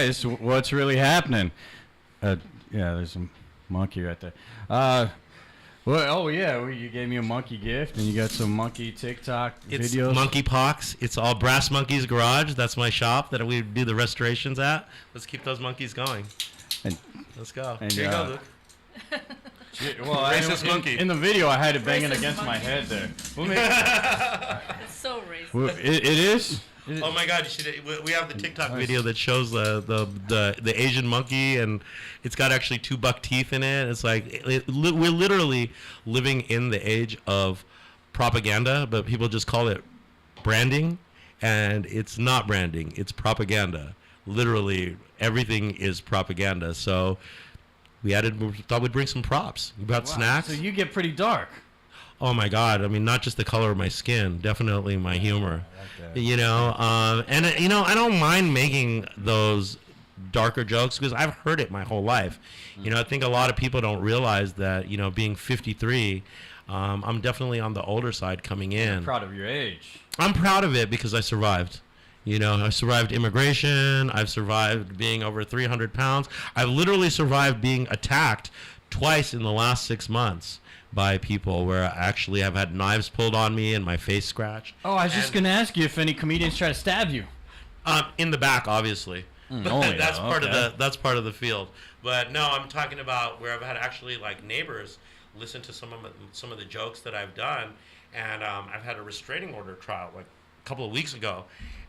guys, what's really happening? Yeah, there's a monkey right there. You gave me a monkey gift, and you got some monkey TikTok videos. It's Monkeypox. It's all Brass Monkey's Garage. That's my shop that we do the restorations at. Let's keep those monkeys going. Let's go. And, Here you go, Luke. Racist monkey. In the video, I had it banging against my head there. It's so racist. It is? Oh my God! We have the TikTok video that shows the Asian monkey, and it's got actually 2 buck teeth in it. It's like we're literally living in the age of propaganda, but people just call it branding, and it's not branding; it's propaganda. Literally, everything is propaganda. So we thought we'd bring some props. You brought snacks. So you get pretty dark. Oh my God! I mean, not just the color of my skin, definitely my humor. You know, I don't mind making those darker jokes because I've heard it my whole life. You know, I think a lot of people don't realize that, you know, being 53, I'm definitely on the older side coming in. You're proud of your age. I'm proud of it because I survived. You know, I survived immigration. I've survived being over 300 pounds. I've literally survived being attacked twice in the last 6 months by people where I actually have had knives pulled on me and my face scratched. Oh, I was just going to ask you if any comedians try to stab you. In the back, obviously. That's part of the field. But no, I'm talking about where I've had actually like neighbors listen to some of the jokes that I've done, and I've had a restraining order trial like a couple of weeks ago,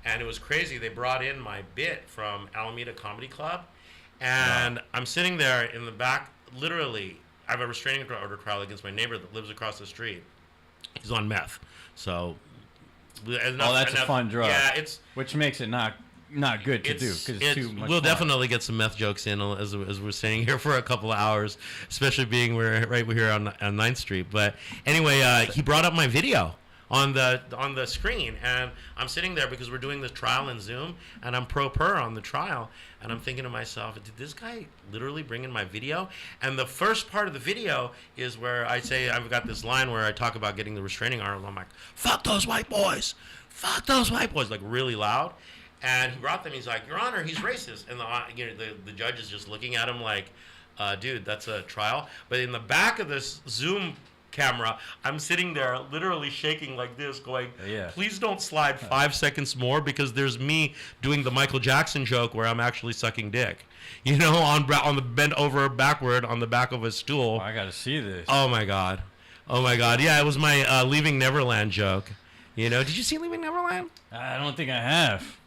and it was crazy. They brought in my bit from Alameda Comedy Club, and I'm sitting there in the back, literally. I have a restraining order trial against my neighbor that lives across the street. He's on meth, so. That's a fun drug. Yeah, which makes it not good to do because it's too much. We'll fun. Definitely get some meth jokes in as we're sitting here for a couple of hours, especially being we're here on 9th Street. But anyway, he brought up my video on the screen, and I'm sitting there because we're doing this trial in Zoom, and I'm pro per on the trial, and I'm thinking to myself, did this guy literally bring in my video? And the first part of the video is where I say, I've got this line where I talk about getting the restraining order. I'm like, fuck those white boys, like really loud. And he brought them. He's like, Your Honor, he's racist. And the judge is just looking at him like, dude, that's a trial. But in the back of this Zoom camera, I'm sitting there literally shaking like this going, please don't slide 5 seconds more because there's me doing the Michael Jackson joke where I'm actually sucking dick, you know, on the bent over backward on the back of a stool. I gotta see this. Oh my god, yeah, it was my Leaving Neverland joke, you know. Did you see Leaving Neverland? I don't think I have.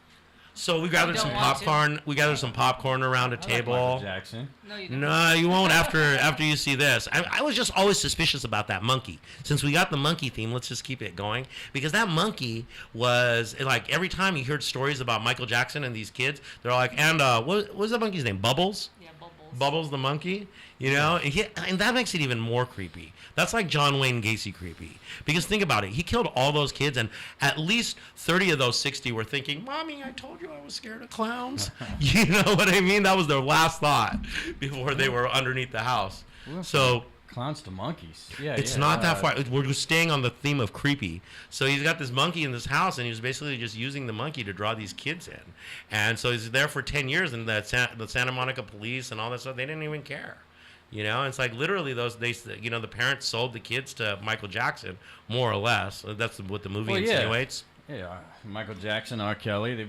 So we gathered some popcorn. We gathered some popcorn around a table. Like Michael Jackson. No, you don't. No, you won't after you see this. I was just always suspicious about that monkey. Since we got the monkey theme, let's just keep it going. Because that monkey was, like, every time you heard stories about Michael Jackson and these kids, they're like, and what was that monkey's name? Bubbles? Yeah, Bubbles. Bubbles the monkey, you know? And that makes it even more creepy. That's like John Wayne Gacy creepy. Because think about it. He killed all those kids, and at least 30 of those 60 were thinking, Mommy, I told you I was scared of clowns. You know what I mean? That was their last thought before they were underneath the house. So clowns to monkeys. It's not that far. We're just staying on the theme of creepy. So he's got this monkey in this house, and he was basically just using the monkey to draw these kids in. And so he's there for 10 years, and the Santa Monica police and all that stuff, they didn't even care. You know, it's like literally the parents sold the kids to Michael Jackson, more or less. That's what the movie insinuates. Yeah, Michael Jackson, R. Kelly, the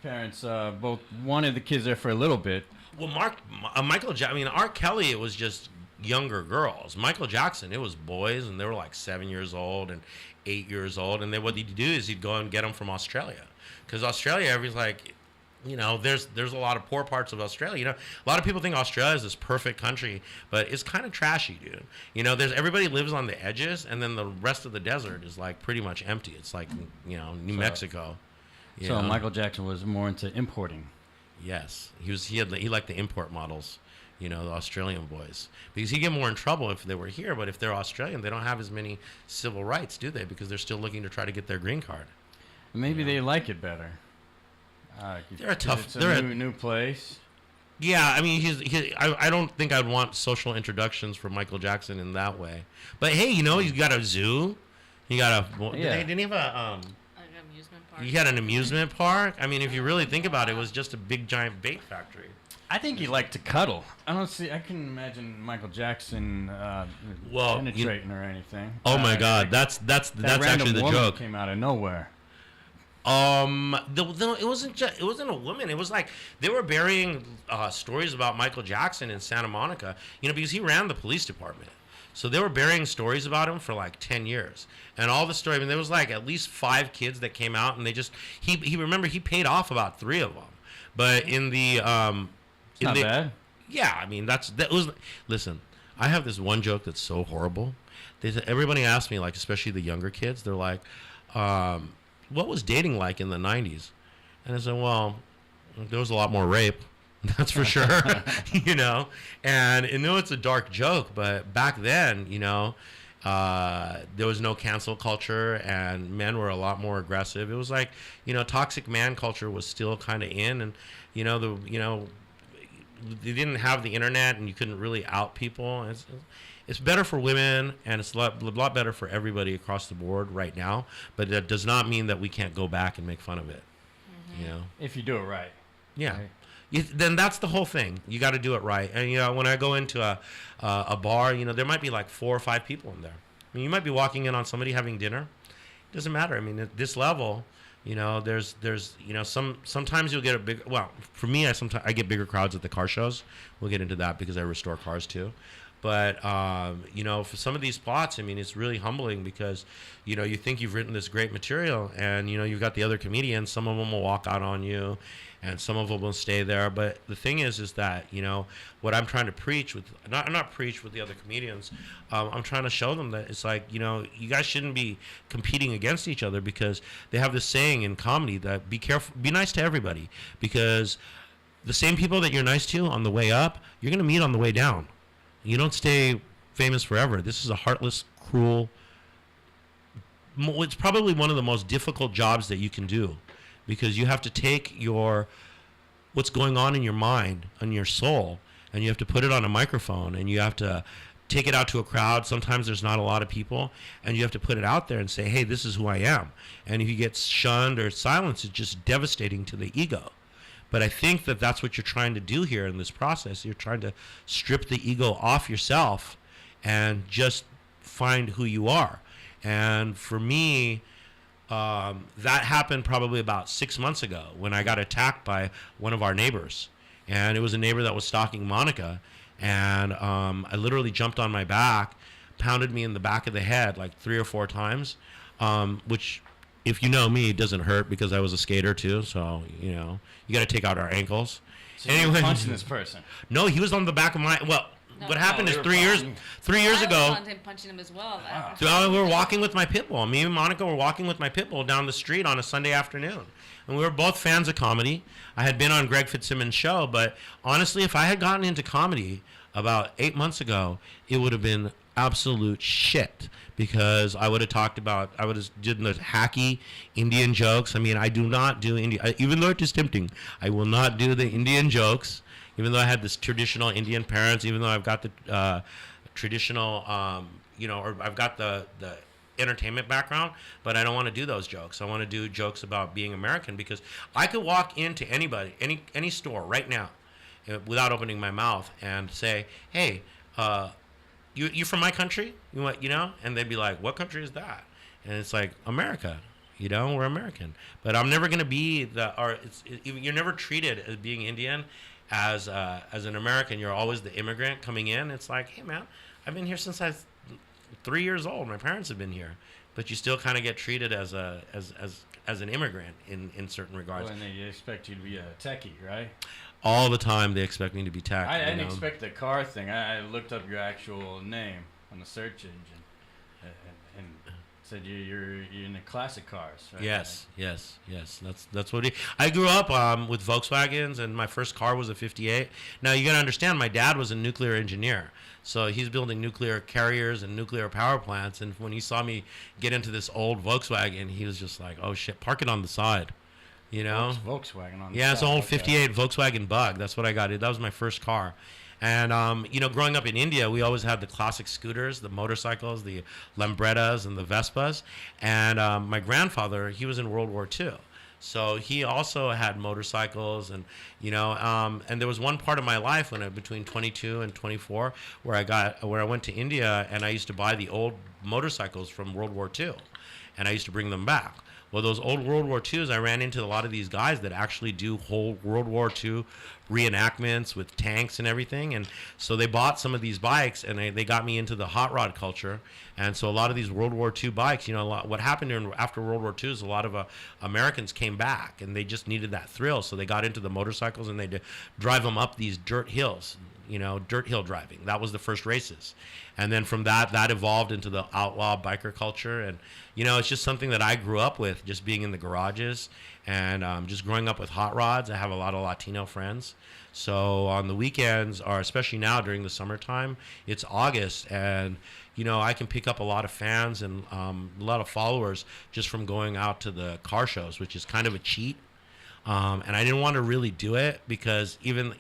parents both wanted the kids there for a little bit. Well, R. Kelly, it was just younger girls. Michael Jackson, it was boys, and they were like 7 years old and 8 years old. And then what he'd do is he'd go and get them from Australia, because Australia, everybody's like, you know, there's a lot of poor parts of Australia. You know, a lot of people think Australia is this perfect country, but it's kind of trashy, dude. You know, everybody lives on the edges, and then the rest of the desert is like pretty much empty. It's like, you know, New Mexico. So Michael Jackson was more into importing. Yes, he liked the import models. You know, the Australian boys, because he'd get more in trouble if they were here. But if they're Australian, they don't have as many civil rights, do they? Because they're still looking to try to get their green card. Maybe they like it better. They're a tough. It's a new place. Yeah, I mean, I don't think I'd want social introductions for Michael Jackson in that way. But hey, you know, he's got a zoo. He got a. Didn't he have a amusement park. You had an amusement park. I mean, if you really think about it, it was just a big giant bait factory. I think he liked to cuddle. I can imagine Michael Jackson penetrating or anything. Oh my God, that's actually the joke. Came out of nowhere. It wasn't a woman. It was like they were burying stories about Michael Jackson in Santa Monica, because he ran the police department. So they were burying stories about him for like 10 years. And all the story, there was like at least 5 kids that came out, and they just, he paid off about 3 of them. But in the, not bad. Yeah, listen, I have this one joke that's so horrible. Everybody asks me, like, especially the younger kids, they're like, what was dating like in the 90s? And I said, well, there was a lot more rape. That's for sure. And it's a dark joke, but back then, there was no cancel culture, and men were a lot more aggressive. It was like, toxic man culture was still kind of in, and they didn't have the internet, and you couldn't really out people. It's better for women, and it's a lot better for everybody across the board right now. But that does not mean that we can't go back and make fun of it. Mm-hmm. If you do it right. Yeah. Right. Then that's the whole thing. You got to do it right. And when I go into a bar, there might be like 4 or 5 people in there. I mean, you might be walking in on somebody having dinner. It doesn't matter. I mean, at this level, there's sometimes you'll get a big. Well, for me, I get bigger crowds at the car shows. We'll get into that because I restore cars too. But, for some of these spots, it's really humbling because, you think you've written this great material and, you've got the other comedians. Some of them will walk out on you and some of them will stay there. But the thing is that, what I'm trying to preach with, not preach with the other comedians, I'm trying to show them that it's like, you guys shouldn't be competing against each other, because they have this saying in comedy that be nice to everybody, because the same people that you're nice to on the way up, you're going to meet on the way down. You don't stay famous forever. This is a heartless, cruel. It's probably one of the most difficult jobs that you can do, because you have to take what's going on in your mind and your soul, and you have to put it on a microphone, and you have to take it out to a crowd. Sometimes there's not a lot of people, and you have to put it out there and say, hey, this is who I am. And if you get shunned or silenced, it's just devastating to the ego. But I think that that's what you're trying to do here in this process. You're trying to strip the ego off yourself and just find who you are. And for me, that happened probably about 6 months ago when I got attacked by one of our neighbors. And it was a neighbor that was stalking Monica. And I literally jumped on my back, pounded me in the back of the head like 3 or 4 times, which, if you know me, it doesn't hurt because I was a skater too. So, you got to take out our ankles. So anyway, punching this person. No, he was on the back of my. Well, what happened is 3 years ago. I was punching him as well. Wow. So we were walking with my pit bull. Me and Monica were walking with my pit bull down the street on a Sunday afternoon, and we were both fans of comedy. I had been on Greg Fitzsimmons' show, but honestly, if I had gotten into comedy about 8 months ago, it would have been absolute shit, because I would have did the hacky Indian jokes. I do not do Indian, even though it is tempting. I will not do the Indian jokes, even though I had this traditional Indian parents, even though I've got the traditional, or I've got the entertainment background, but I don't want to do those jokes. I want to do jokes about being American, because I could walk into any store right now without opening my mouth and say, hey, you from my country? And they'd be like, what country is that? And it's like, America. We're American. But I'm never going to be you're never treated as being Indian as an American. You're always the immigrant coming in. It's like, hey man, I've been here since I was 3 years old. My parents have been here. But you still kind of get treated as an immigrant in certain regards. Well, and they expect you to be a techie, right? All the time they expect me to be tech. I didn't expect the car thing. I looked up your actual name on the search engine and said you're in the classic cars, right? Yes. That's what I grew up with Volkswagens, and my first car was a 58. Now you got to understand, my dad was a nuclear engineer. So he's building nuclear carriers and nuclear power plants, and when he saw me get into this old Volkswagen, he was just like, "Oh shit, park it on the side." Volkswagen on the side. Yeah, it's an old 58 Volkswagen Bug. That's what I got. That was my first car. And growing up in India, we always had the classic scooters, the motorcycles, the Lambrettas and the Vespas. And my grandfather, he was in World War II. So he also had motorcycles, and and there was one part of my life between 22 and 24 where I went to India, and I used to buy the old motorcycles from World War II, and I used to bring them back. Well, those old World War IIs, I ran into a lot of these guys that actually do whole World War II reenactments with tanks and everything. And so they bought some of these bikes, and they got me into the hot rod culture. And so a lot of these World War II bikes, what happened after World War II is a lot of Americans came back, and they just needed that thrill. So they got into the motorcycles, and they drive them up these dirt hills. Dirt hill driving. That was the first races. And then from that evolved into the outlaw biker culture. And, it's just something that I grew up with, just being in the garages and just growing up with hot rods. I have a lot of Latino friends. So on the weekends, or especially now during the summertime, it's August. And, I can pick up a lot of fans and a lot of followers just from going out to the car shows, which is kind of a cheat. And I didn't want to really do it because even,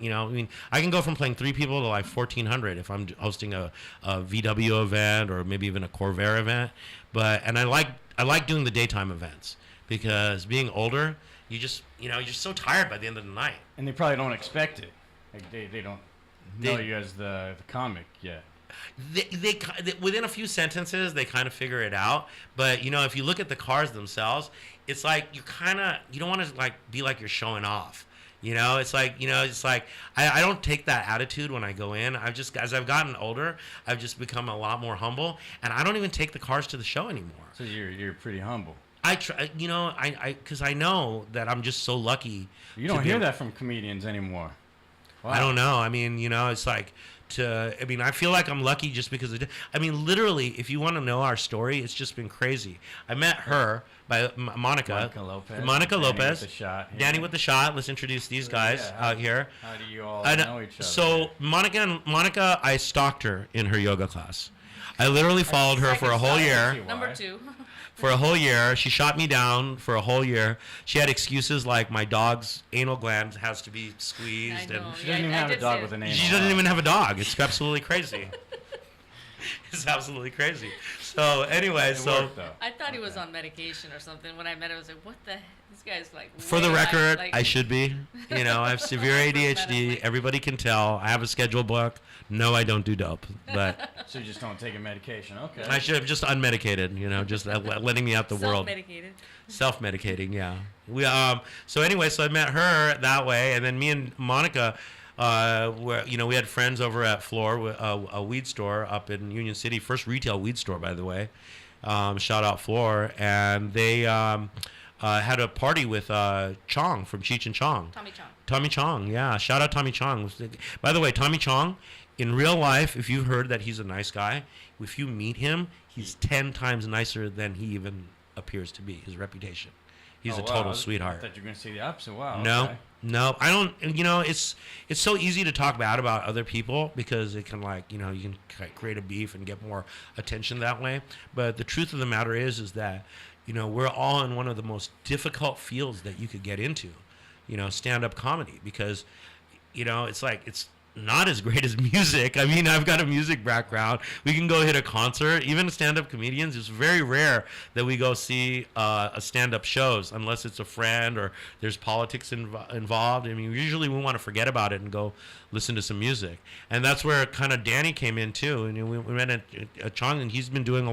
I can go from playing 3 people to like 1,400 if I'm hosting a VW event or maybe even a Corvair event. And I like doing the daytime events because being older, you're just so tired by the end of the night. And they probably don't expect it. Like they don't know you as the comic yet. They within a few sentences they kind of figure it out, but if you look at the cars themselves, it's like you don't want to be like you're showing off. It's like I don't take that attitude when I go in. As I've gotten older, I've just become a lot more humble, and I don't even take the cars to the show anymore. So you're pretty humble. I try, because I know that I'm just so lucky. You don't hear that from comedians anymore. Wow. I don't know. I mean, it's like. I feel like I'm lucky just because literally, if you want to know our story, it's just been crazy. I met her by Monica Lopez. Danny with the shot. Let's introduce these guys out here. How do you all know each other? So Monica, I stalked her in her yoga class. I literally followed her for a whole year. Number 2. For a whole year. She shot me down for a whole year. She had excuses like my dog's anal gland has to be squeezed. I know. And she doesn't even have a dog with an anal. She doesn't even have a dog. It's absolutely crazy. It's absolutely crazy. So anyway, I thought he was on medication or something. When I met him, I was like, what the heck? This guy's like... For the record, I should be. I have severe ADHD. Everybody can tell. I have a schedule book. No, I don't do dope. But so you just don't take a medication. Okay. I should have just unmedicated, just letting me out the world. Self-medicated. Self-medicating, yeah. So I met her that way, and then me and Monica... we had friends over at Floor, a weed store up in Union City, first retail weed store, by the way. Shout out Floor, and they had a party with Chong from Cheech and Chong. Tommy Chong, yeah. Shout out Tommy Chong. By the way, Tommy Chong, in real life, if you've heard that he's a nice guy, if you meet him, he's 10 times nicer than he even appears to be. His reputation. He's a total sweetheart. I thought you were going to say the opposite. Wow. No, I don't. It's so easy to talk bad about other people because it can you can create a beef and get more attention that way. But the truth of the matter is that we're all in one of the most difficult fields that you could get into, stand-up comedy, because it's not as great as music. I've got a music background. We can go hit a concert. Even stand-up comedians, it's very rare that we go see a stand-up shows unless it's a friend or there's politics involved. Usually we want to forget about it and go listen to some music. And that's where kind of Danny came in too. And we met at Chong, and he's been shooting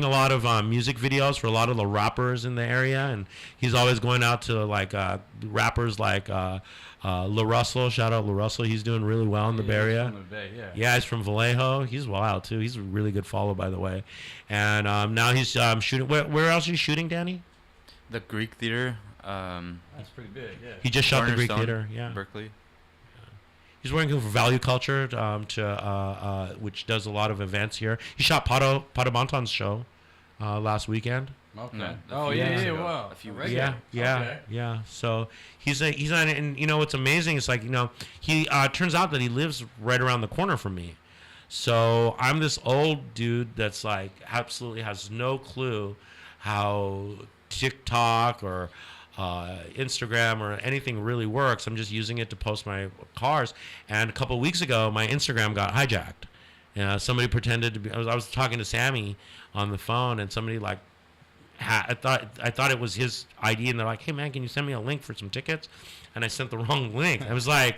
a lot of music videos for a lot of the rappers in the area, and he's always going out to rappers like La Russell. Shout out La Russell. He's doing really well in the Bay Area. From the Bay, yeah, he's from Vallejo. He's wild too. He's a really good follow, by the way. And now he's shooting. Where else are you shooting, Danny? The Greek Theater. That's pretty big. Yeah. He just shot the Greek Theater. Yeah. Berkeley. He's working for Value Culture, which does a lot of events here. He shot Pato Banton's show last weekend. Okay. No, wow. A few weeks ago. Yeah. So he's on, and what's amazing is he turns out that he lives right around the corner from me. So I'm this old dude that's absolutely has no clue how TikTok or Instagram or anything really works. I'm just using it to post my cars. And a couple of weeks ago, my Instagram got hijacked. Somebody pretended to be. I was talking to Sammy on the phone, and somebody like, I thought it was his ID, and they're like, "Hey man, can you send me a link for some tickets?" And I sent the wrong link. I was like,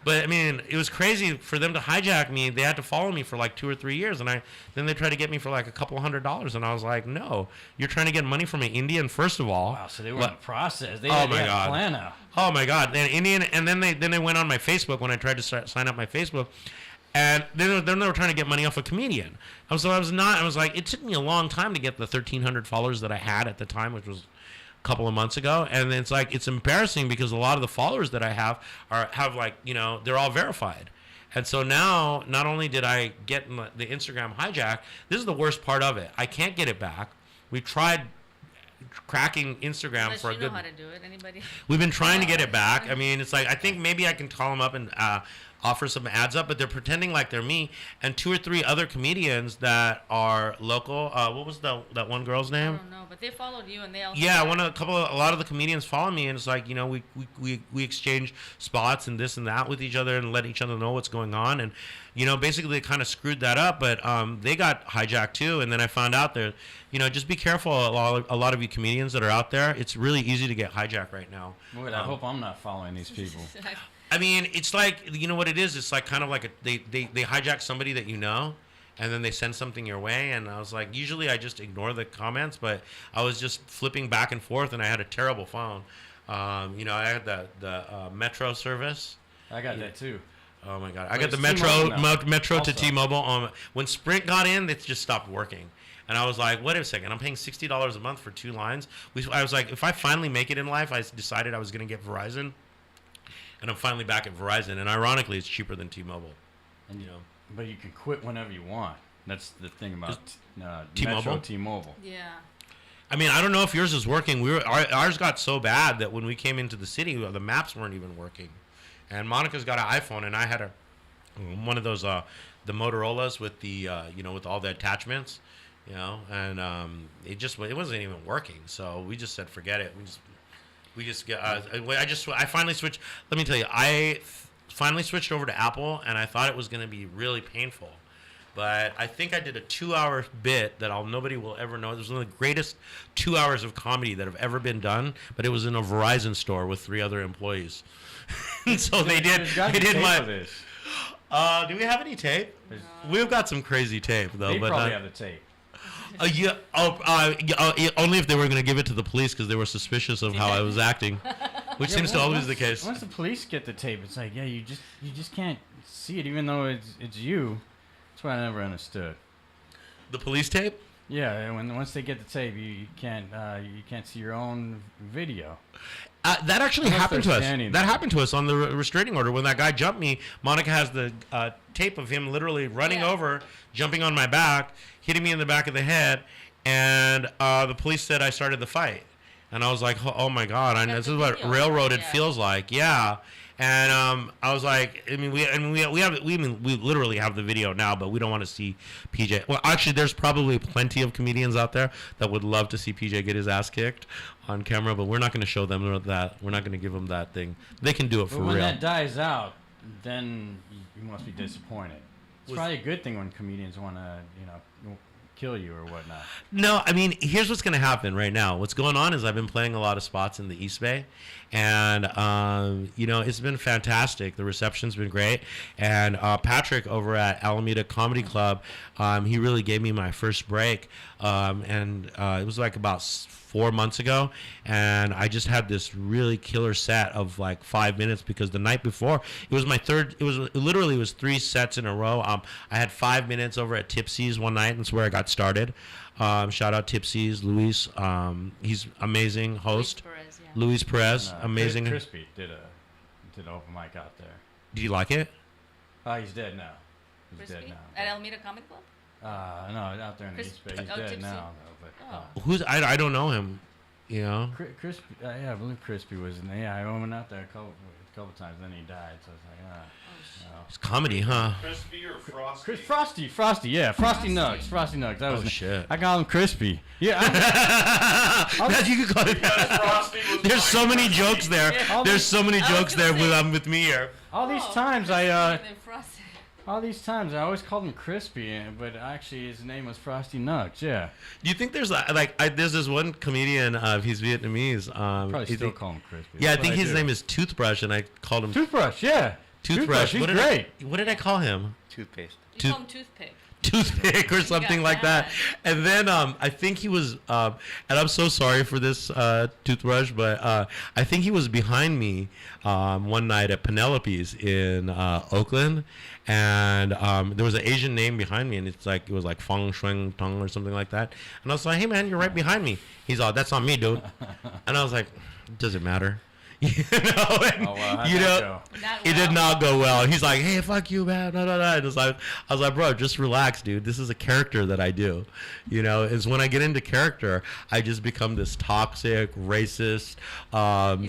but I mean, it was crazy for them to hijack me. They had to follow me for like 2 or 3 years, and then they tried to get me for like a couple $100s, and I was like, no, you're trying to get money from an Indian first of all. Wow, so they were in the process. They Oh had my a God. plan out. Oh my God, then Indian, and then they went on my Facebook when I tried to sign up my Facebook. And then they were trying to get money off a comedian. I was like, it took me a long time to get the 1,300 followers that I had at the time, which was a couple of months ago. And it's like, it's embarrassing because a lot of the followers that I have have like, they're all verified. And so now, not only did I get the Instagram hijack, this is the worst part of it. I can't get it back. We tried cracking Instagram Unless for a you good. know how to do it. Anybody? We've been trying to get it back. I mean, it's like, I think maybe I can call them up and offer some ads up, but they're pretending like they're me and 2 or 3 other comedians that are local. What was that one girl's I name? don't know, but they followed you and they also. Yeah, a lot of the comedians follow me, and it's like, we exchange spots and this and that with each other and let each other know what's going on, and basically they kind of screwed that up, but they got hijacked too. And then I found out there, just be careful. A lot of you comedians that are out there, it's really easy to get hijacked right now. Wait, I hope I'm not following these people. I mean, it's like, what it is? It's like kind of like they hijack somebody that and then they send something your way. And I was like, usually I just ignore the comments, but I was just flipping back and forth, and I had a terrible phone. I had the Metro service. I got that too. Oh my God! But I got the T-Mobile Metro also. to T-Mobile. When Sprint got in, it just stopped working. And I was like, wait a second, I'm paying $60 a month for 2 lines. I was like, if I finally make it in life, I decided I was going to get Verizon. And I'm finally back at Verizon. And ironically, it's cheaper than T-Mobile. And but you can quit whenever you want. That's the thing about T-Mobile? Metro T-Mobile. Yeah. I mean, I don't know if yours is working. Ours got so bad that when we came into the city, the maps weren't even working. And Monica's got an iPhone, and I had one of those the Motorola's with the with all the attachments, and it wasn't even working. So we just said forget it. I finally switched. Let me tell you, I finally switched over to Apple, and I thought it was going to be really painful. But I think I did a 2-hour bit that nobody will ever know. It was one of the greatest 2 hours of comedy that have ever been done. But it was in a Verizon store with 3 other employees. And so they did my. This. Do we have any tape? We've got some crazy tape though. They but probably have the tape. Only if they were going to give it to the police because they were suspicious of how I was acting, which seems to always be the case. Once the police get the tape, it's like, you just can't see it, even though it's you. That's what I never understood. The police tape? Yeah, once they get the tape, you can't see your own video. That actually Unless happened to they're us. standing That there. happened to us on the restraining order when that guy jumped me. Monica has the tape of him literally running over, jumping on my back, hitting me in the back of the head, and the police said I started the fight. And I was like, oh my God, this is what railroaded feels like. Yeah. And I was like, we literally have the video now, but we don't want to see PJ. Well, actually, there's probably plenty of comedians out there that would love to see PJ get his ass kicked on camera, but we're not going to show them that. We're not going to give them that thing. They can do it for But when real. that dies out, then you must be disappointed. It's probably a good thing when comedians want to, kill you or whatnot. No, I mean, here's what's going to happen right now. What's going on is I've been playing a lot of spots in the East Bay, and it's been fantastic. The reception's been great, and Patrick over at Alameda Comedy Club, he really gave me my first break, and it was like about 4 months ago, and I just had this really killer set of like 5 minutes because the night before it was my third. It was 3 sets in a row. I had 5 minutes over at Tipsy's one night, and that's where I got started. Shout out Tipsy's, Luis. He's amazing host. Luis Perez, amazing. Crispy did an open mic out there. Do you like it? He's dead now. He's dead now. At Alameda Comedy Club? No, out there in the East Bay. He's dead Tipsy. now, though. But I don't know him. You know. Crispy, yeah, I believe Crispy was in there. Yeah, I went out there a couple times, then he died, so I was like, It's comedy, huh? Crispy or frosty? Frosty, yeah, Frosty Nugs. That was Shit. I call him Crispy. Yeah, That you could call it. Frosty was There's so many jokes there. All There's these- so many I was jokes there gonna say- with me here. all these times Frosty. I always called him Crispy, but actually his name was Frosty Nugs. Yeah, Do you think there's there's this one comedian, he's Vietnamese. probably you still think- call him Crispy. Yeah, I That's think what his do. name is Toothbrush, and I called him Toothbrush. Yeah, Toothbrush. He's What did great. what did I call him? Toothpaste. You call him Toothpick. Toothpick or something like that. mad. And then I think he was, and I'm so sorry for this Toothbrush, but I think he was behind me one night at Penelope's in Oakland, and there was an Asian name behind me, and it was like Fong Shuang Tong or something like that. And I was like, hey man, you're right behind me. He's all, that's on me, dude. And I was like, does it matter? You know, and, how'd you that know, go? Not it did well. not go well. And he's like, hey, fuck you, man. Blah, blah, blah. And I was like, bro, just relax, dude. This is a character that I do. You know, is when I get into character, I just become this toxic, racist,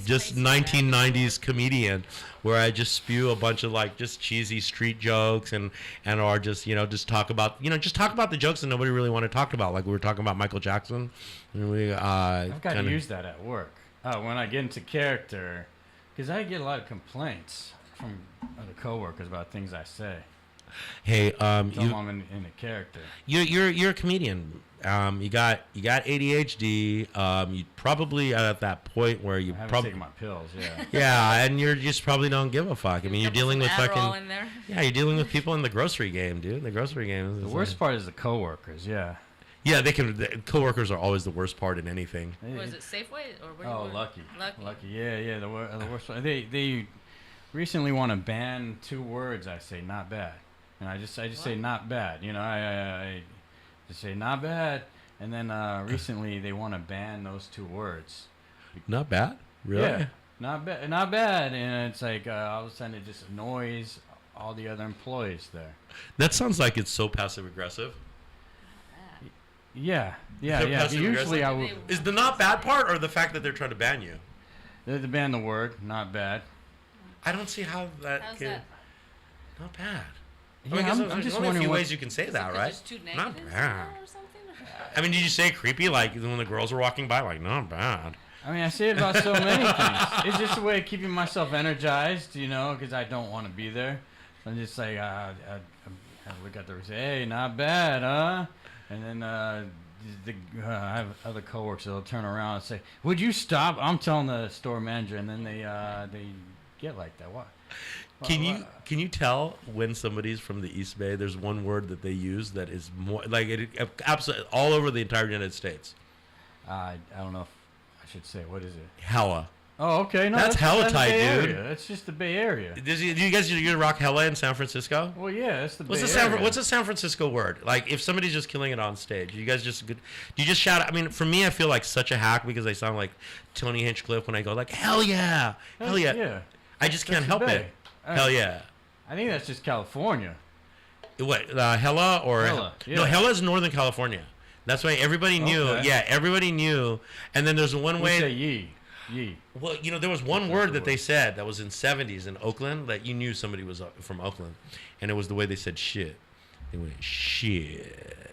just crazy, 1990s comedian where I just spew a bunch of like just cheesy street jokes and or just, just talk about, just talk about the jokes that nobody really wanted to talk about. Like we were talking about Michael Jackson. And we, I've got to use that at work. When I get into character, because I get a lot of complaints from other coworkers about things I say. Hey, Tell them I'm in a character. you're a comedian. You got ADHD. You probably are at that point where you I haven't probably taken my pills. Yeah. yeah, and you're just probably don't give a fuck. I mean, you're dealing with Adderall fucking in there. yeah, you're dealing with people in the grocery game, dude. The grocery game. The worst part is the coworkers. Yeah. Yeah, the coworkers are always the worst part in anything. Was it Safeway or where? Oh, you were? Lucky. Lucky. Yeah. The worst part. They recently want to ban 2 words. I say not bad, and I just say not bad. You know, I just say not bad, and then recently they want to ban those 2 words. Not bad, really. Yeah, not bad, and it's like all of a sudden it just annoys all the other employees there. That sounds like it's so passive aggressive. Yeah. passive Usually I aggressive? would Is the not bad part or the fact that they're trying to ban you? they ban the word not bad. I don't see how that. How's could, that? Not bad. Yeah, I guess I'm there's just only a wondering few what- ways you can say Is that, it 'cause right? there's too Not negatives in bad. there or something? I mean, did you say creepy like when the girls were walking by? Like, not bad. I mean, I say it about so many things. It's just a way of keeping myself energized, because I don't want to be there. So I'm just like, I look at the say, hey, not bad, huh? And then I have other coworkers that'll turn around and say, would you stop? I'm telling the store manager, and then they get like that. What? Can you tell when somebody's from the East Bay? There's one word that they use that is more like it absolutely all over the entire United States. I don't know if I should say. What is it? Hella. Oh, okay. No, That's hella the tight, Bay dude. Area. That's just the Bay Area. Do you guys rock hella in San Francisco? Well, yeah, that's the What's Bay the Area. What's a San Francisco word? Like if somebody's just killing it on stage, you guys just do you just shout? I mean, for me, I feel like such a hack because I sound like Tony Hinchcliffe when I go like hell yeah, hell yeah. Yeah. I just can't That's help the it. Bay. Hell yeah. I think that's just California. What hella or Hella, no? yeah. Hella is Northern California. That's why everybody knew. Okay. Yeah, everybody knew. And then there's one We way. say ye. Well, there was one That's word the that they word. said that was in '70s in Oakland that you knew somebody was from Oakland, and it was the way they said shit. They went shit.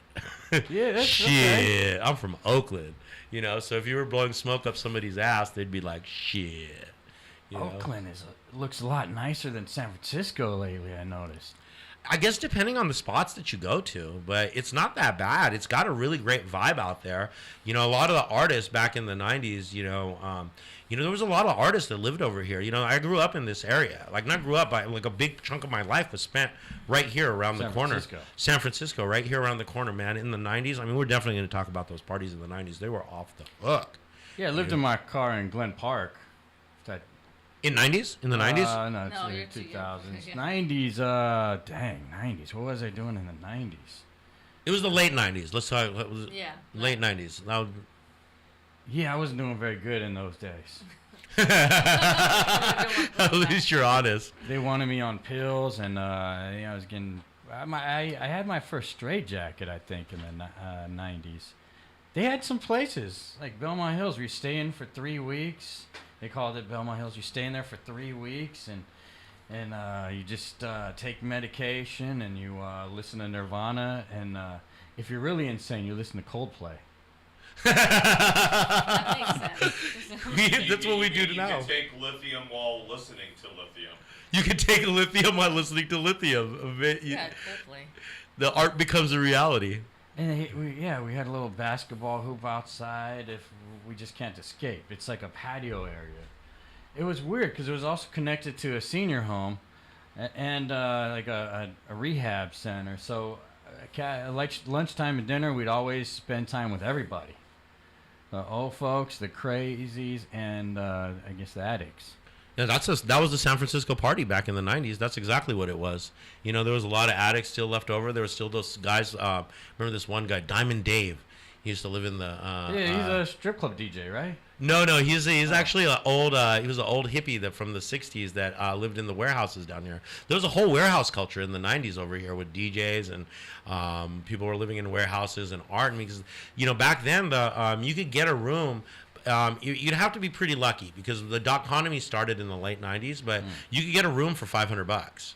Yeah, that's shit. okay. I'm from Oakland. So if you were blowing smoke up somebody's ass, they'd be like shit. Oakland looks a lot nicer than San Francisco lately, I noticed. I guess depending on the spots that you go to, but it's not that bad. It's got a really great vibe out there. A lot of the artists back in the '90s, there was a lot of artists that lived over here. I grew up in this area. Like not grew up, but like a big chunk of my life was spent right here around the corner. San Francisco, right here around the corner, man. In the '90s, I mean, we're definitely going to talk about those parties in the '90s. They were off the hook. Yeah, I lived in my car in Glen Park. In '90s? In the '90s? No, it's No, in you're the too young. 2000s. Yeah. 90s, dang, 90s. What was I doing in the 90s? It was the late '90s. Let's talk. What was it? Yeah. Late '90s. Now, Yeah, I wasn't doing very good in those days. at least you're honest. They wanted me on pills, and I was getting. I had my first straight jacket, I think, in the 90s, They had some places like Belmont Hills where you stay in for 3 weeks. They called it Belmont Hills. You stay in there for 3 weeks and you just take medication and you listen to Nirvana and if you're really insane, you listen to Coldplay. That makes sense. That's what we do You now. can take lithium while listening to lithium. You can take lithium while listening to lithium. Yeah, totally. The art becomes a reality. And we had a little basketball hoop outside if we just can't escape. It's like a patio area. It was weird because it was also connected to a senior home and like a rehab center. So like lunchtime and dinner, we'd always spend time with everybody. The old folks, the crazies, and I guess the addicts. Yeah, that was the San Francisco party back in the 90s. That's exactly what it was. You know, there was a lot of addicts still left over. There were still those guys. Remember this one guy, Diamond Dave? He used to live in the... He's a strip club DJ, right? No, he's actually an old. He was an old hippie from the '60s that lived in the warehouses down here. There was a whole warehouse culture in the '90s over here with DJs and people were living in warehouses and art. Because back then you could get a room. You'd have to be pretty lucky because the dot economy started in the late '90s, but you could get a room for $500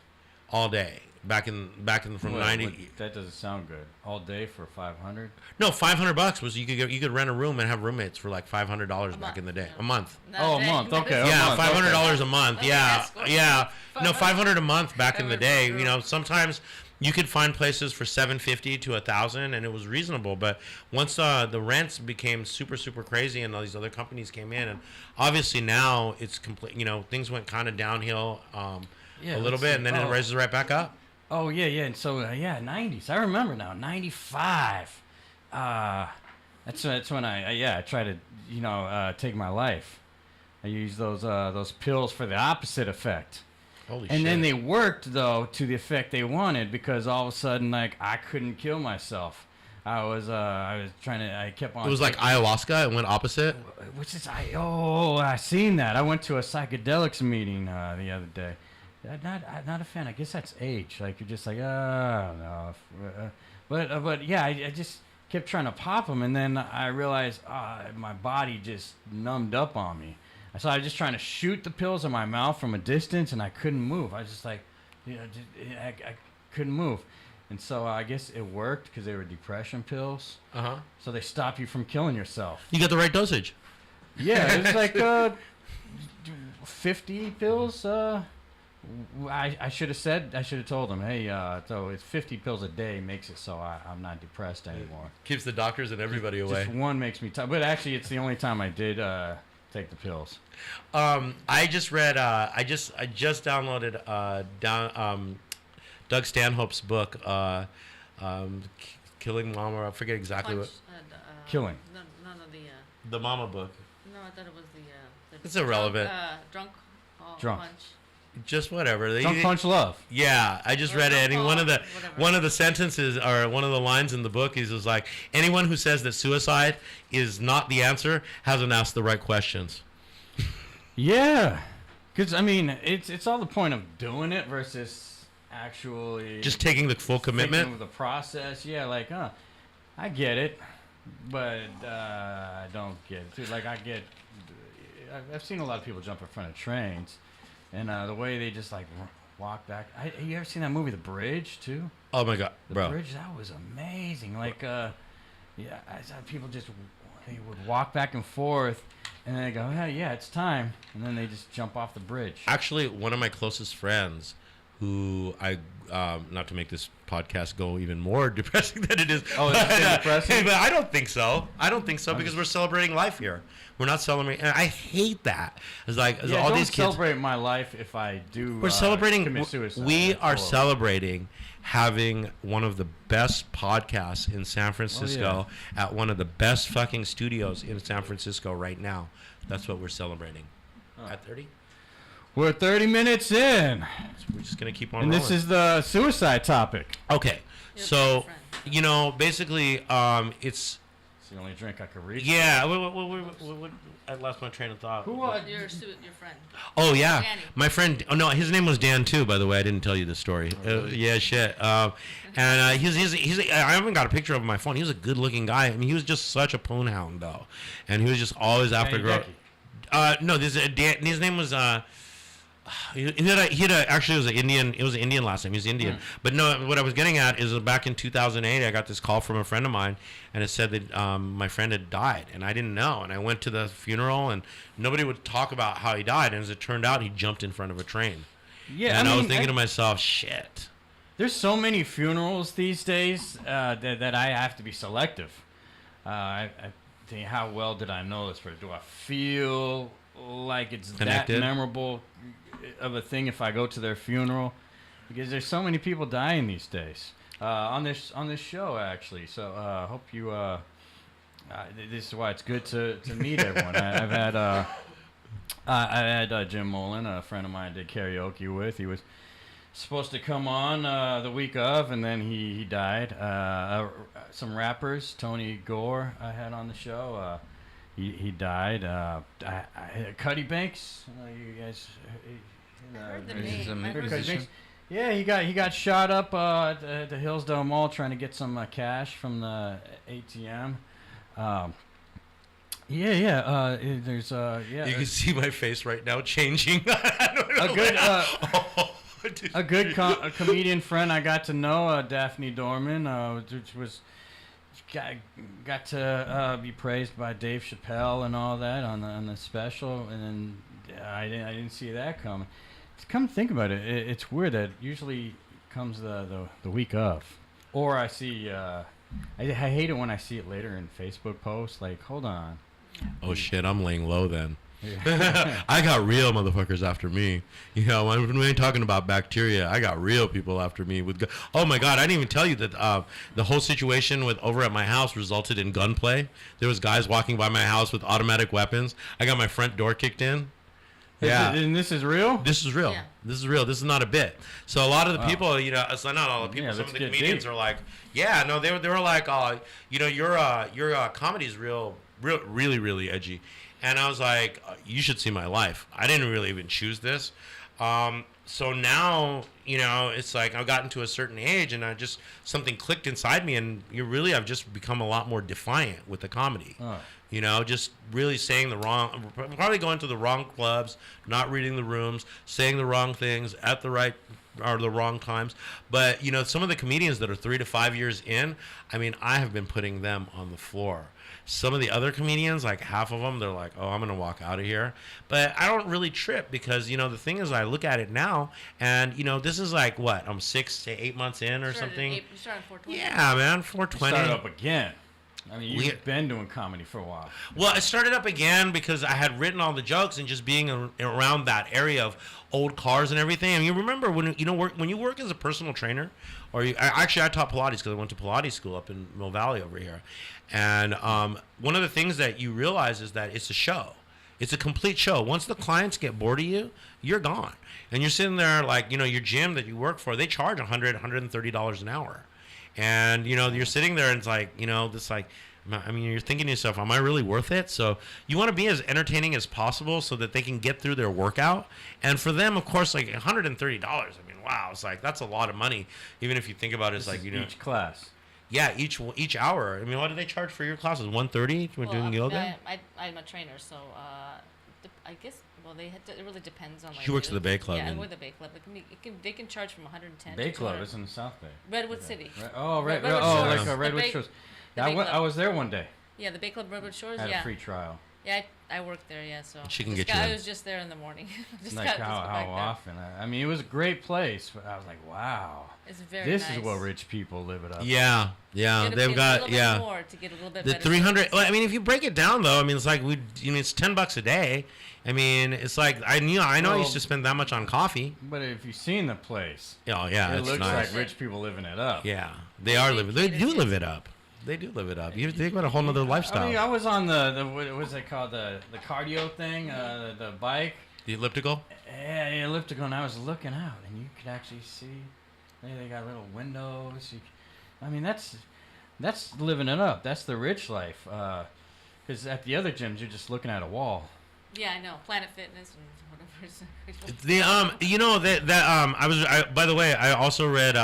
all day. Back in from 90. That doesn't sound good. All day for 500. No, $500 was you could rent a room and have roommates for like $500 back in the day. A month. A month. Okay. Yeah, a month, $500 a month. Okay, Yeah, that's cool. yeah. No, $500 a month back in the day. $500. Sometimes you could find places for $750 to $1,000, and it was reasonable. But once the rents became super crazy, and all these other companies came in, and obviously now it's complete. Things went kind of downhill a little bit, and then it rises right back up. Oh, yeah. And so, 90s. I remember now. 95. That's when I try to, take my life. I use those pills for the opposite effect. Holy and shit. then they worked, though, to the effect they wanted because all of a sudden, like, I couldn't kill myself. I was trying to, I kept on. It was like ayahuasca. It went opposite. Which is, I seen that. I went to a psychedelics meeting the other day. Not a fan. I guess that's age. Like you're just like, no. But yeah, I just kept trying to pop them, and then I realized my body just numbed up on me. So I was just trying to shoot the pills in my mouth from a distance, and I couldn't move. I was just like, I couldn't move. And so I guess it worked because they were depression pills. So they stop you from killing yourself. You got the right dosage. Yeah, it was like 50 pills. I should have told him, hey, so it's 50 pills a day makes it so I'm not depressed anymore. Keeps the doctors and everybody away. Just one makes me tired. But actually, it's the only time I did take the pills. I just read. I just downloaded Doug Stanhope's book, Killing Mama. I forget exactly what. Killing. No, The Mama book. No, I thought it was the It's irrelevant. Drunk. Drunk. Punch. Just whatever. Drunk Punch Love. Yeah, I just read it, and one of the sentences or one of the lines in the book is like, anyone who says that suicide is not the answer hasn't asked the right questions. Yeah, because I mean, it's all the point of doing it versus actually just taking the full commitment of the process. Yeah, like I get it, but I don't get it too. Like I've seen a lot of people jump in front of trains. And the way they just like walk back. You ever seen that movie, The Bridge, too? Oh my God, The bro! Bridge, that was amazing. Like, I saw people they would walk back and forth, and then they go, yeah, it's time, and then they just jump off the bridge. Actually, one of my closest friends, who I not to make this podcast go even more depressing than it is. Oh, it's depressing? But I don't think so. Because we're celebrating life here. We're not celebrating. And I hate that. It's like all these kids celebrate my life if I do. We're celebrating. Commit suicide. We are celebrating having one of the best podcasts in San Francisco at one of the best fucking studios in San Francisco right now. That's what we're celebrating. At 30. We're 30 minutes in. So we're just gonna keep on. And rolling. this is the suicide topic. Okay. So basically, it's It's the only drink I could reach. Yeah, I lost my train of thought. Who Your friend. Oh yeah, Danny. my friend. Oh no, his name was Dan too. By the way, I didn't tell you the story. Yeah, shit. And he's I haven't got a picture of him on my phone. He was a good-looking guy. I mean, he was just such a poon hound though, and he was just always after girls. No, this is Dan. His name was actually it was an Indian. It was an Indian last name. He was Indian. But no, what I was getting at is back in 2008, I got this call from a friend of mine, and it said that my friend had died, and I didn't know. And I went to the funeral, and nobody would talk about how he died. And as it turned out, he jumped in front of a train. Yeah, and I was thinking to myself, shit. There's so many funerals these days that I have to be selective. I think, how well did I know this person? Do I feel like it's connected? That memorable of a thing if I go to their funeral? Because there's so many people dying these days on this show actually. So I hope you. This is why it's good to meet everyone. I had Jim Mullen, a friend of mine, I did karaoke with. He was supposed to come on the week of, and then he died. Some rappers, Tony Gore, I had on the show. He died. Cuddy Banks, you guys. Heard the name. Cuddy Banks. Yeah, he got shot up at the Hillsdale Mall trying to get some cash from the ATM. There's You can see my face right now changing. A good comedian friend I got to know, Daphne Dorman, which was got to be praised by Dave Chappelle and all that on the special, and then I didn't see that coming. Come to think about it, it's weird that usually comes the week of, or I see. I hate it when I see it later in Facebook posts. Like, hold on. Oh shit, I'm laying low then. I got real motherfuckers after me. You know, when we ain't talking about bacteria, I got real people after me with. Oh my god, I didn't even tell you that the whole situation with over at my house resulted in gunplay. There was guys walking by my house with automatic weapons. I got my front door kicked in. Yeah, and this is real. This is real. Yeah. This is real. This is not a bit. So a lot of the people, you know, it's not all the people. Yeah, some of the let's get comedians deep. are like, yeah, no, they were like, you know, your comedy's really edgy. And I was like, you should see my life. I didn't really even choose this. So now, you know, it's like I've gotten to a certain age and something clicked inside me, and I've just become a lot more defiant with the comedy. Oh. You know, just really saying probably going to the wrong clubs, not reading the rooms, saying the wrong things at the right or the wrong times. But, you know, some of the comedians that are 3 to 5 years in, I mean, I have been putting them on the floor. Some of the other comedians, like half of them, they're like, oh, I'm going to walk out of here. But I don't really trip because, you know, the thing is I look at it now and, you know, this is like, what, I'm 6 to 8 months in or something? You started at 420. Yeah, man, 420. Started up again. I mean, you've been doing comedy for a while. Well, I started up again because I had written all the jokes and just being around that area of old cars and everything. I mean, you remember when you work as a personal trainer, or I taught Pilates because I went to Pilates school up in Mill Valley over here, and one of the things that you realize is that it's a show. It's a complete show. Once the clients get bored of you, you're gone, and you're sitting there like, you know, your gym that you work for, they charge $130 an hour. And, you know, you're sitting there and it's like, you know, this like, I mean, you're thinking to yourself, am I really worth it? So you want to be as entertaining as possible so that they can get through their workout. And for them, of course, like $130, I mean, wow, it's like, that's a lot of money. Even if you think about it, it's like, you know. Each class. Yeah, each hour. I mean, what do they charge for your classes? $130 when doing yoga? I'm a trainer, so I guess. Well, it really depends on. Like, she works at the Bay Club. Yeah, I work at the Bay Club. They can charge from 110. Bay to Club is in the South Bay. Redwood City. Redwood Shores. like Redwood Shores. I was there one day. Yeah, the Bay Club Redwood Shores. I had yeah. a free trial. Yeah, I worked there. Yeah, so she can get you. I was just there in the morning. Like how often? I mean, it was a great place, but I was like, wow. It's very This nice. is what rich people live it up. Yeah, they've got more to get a little bit the better 300. service. Well, I mean, if you break it down though, I mean, it's like it's $10 a day. I mean, it's like I know I used to spend that much on coffee. But if you've seen the place, Oh yeah, it it's looks nice. like rich people living it up. Yeah, they are living. They do live it up. They do live it up. They've got a whole nother lifestyle. I mean, I was on the what was it called, the cardio thing, the bike. The elliptical. Yeah, the elliptical, and I was looking out, and you could actually see. They got little windows. I mean, that's That's living it up. That's the rich life. Because at the other gyms, you're just looking at a wall. Yeah, I know. Planet Fitness and whatever. By the way, I also read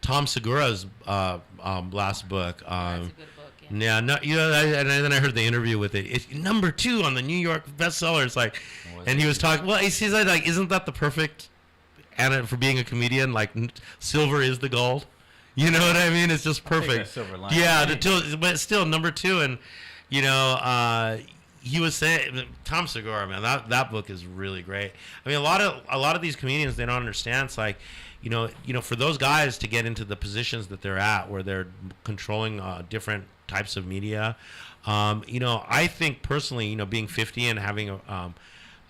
Tom Segura's last book. That's a good book. Yeah, no, and then I heard the interview with it. It's number 2 on the New York bestsellers. Like, and he was talking. Well, he's like, isn't that the perfect and for being a comedian? Like, silver is the gold. You know what I mean? It's just perfect. Silver line. Yeah, but still number 2, and he was saying, Tom Segura, man, that book is really great. I mean, a lot of these comedians, they don't understand. It's like, for those guys to get into the positions that they're at, where they're controlling different types of media, I think personally, being 50 and having I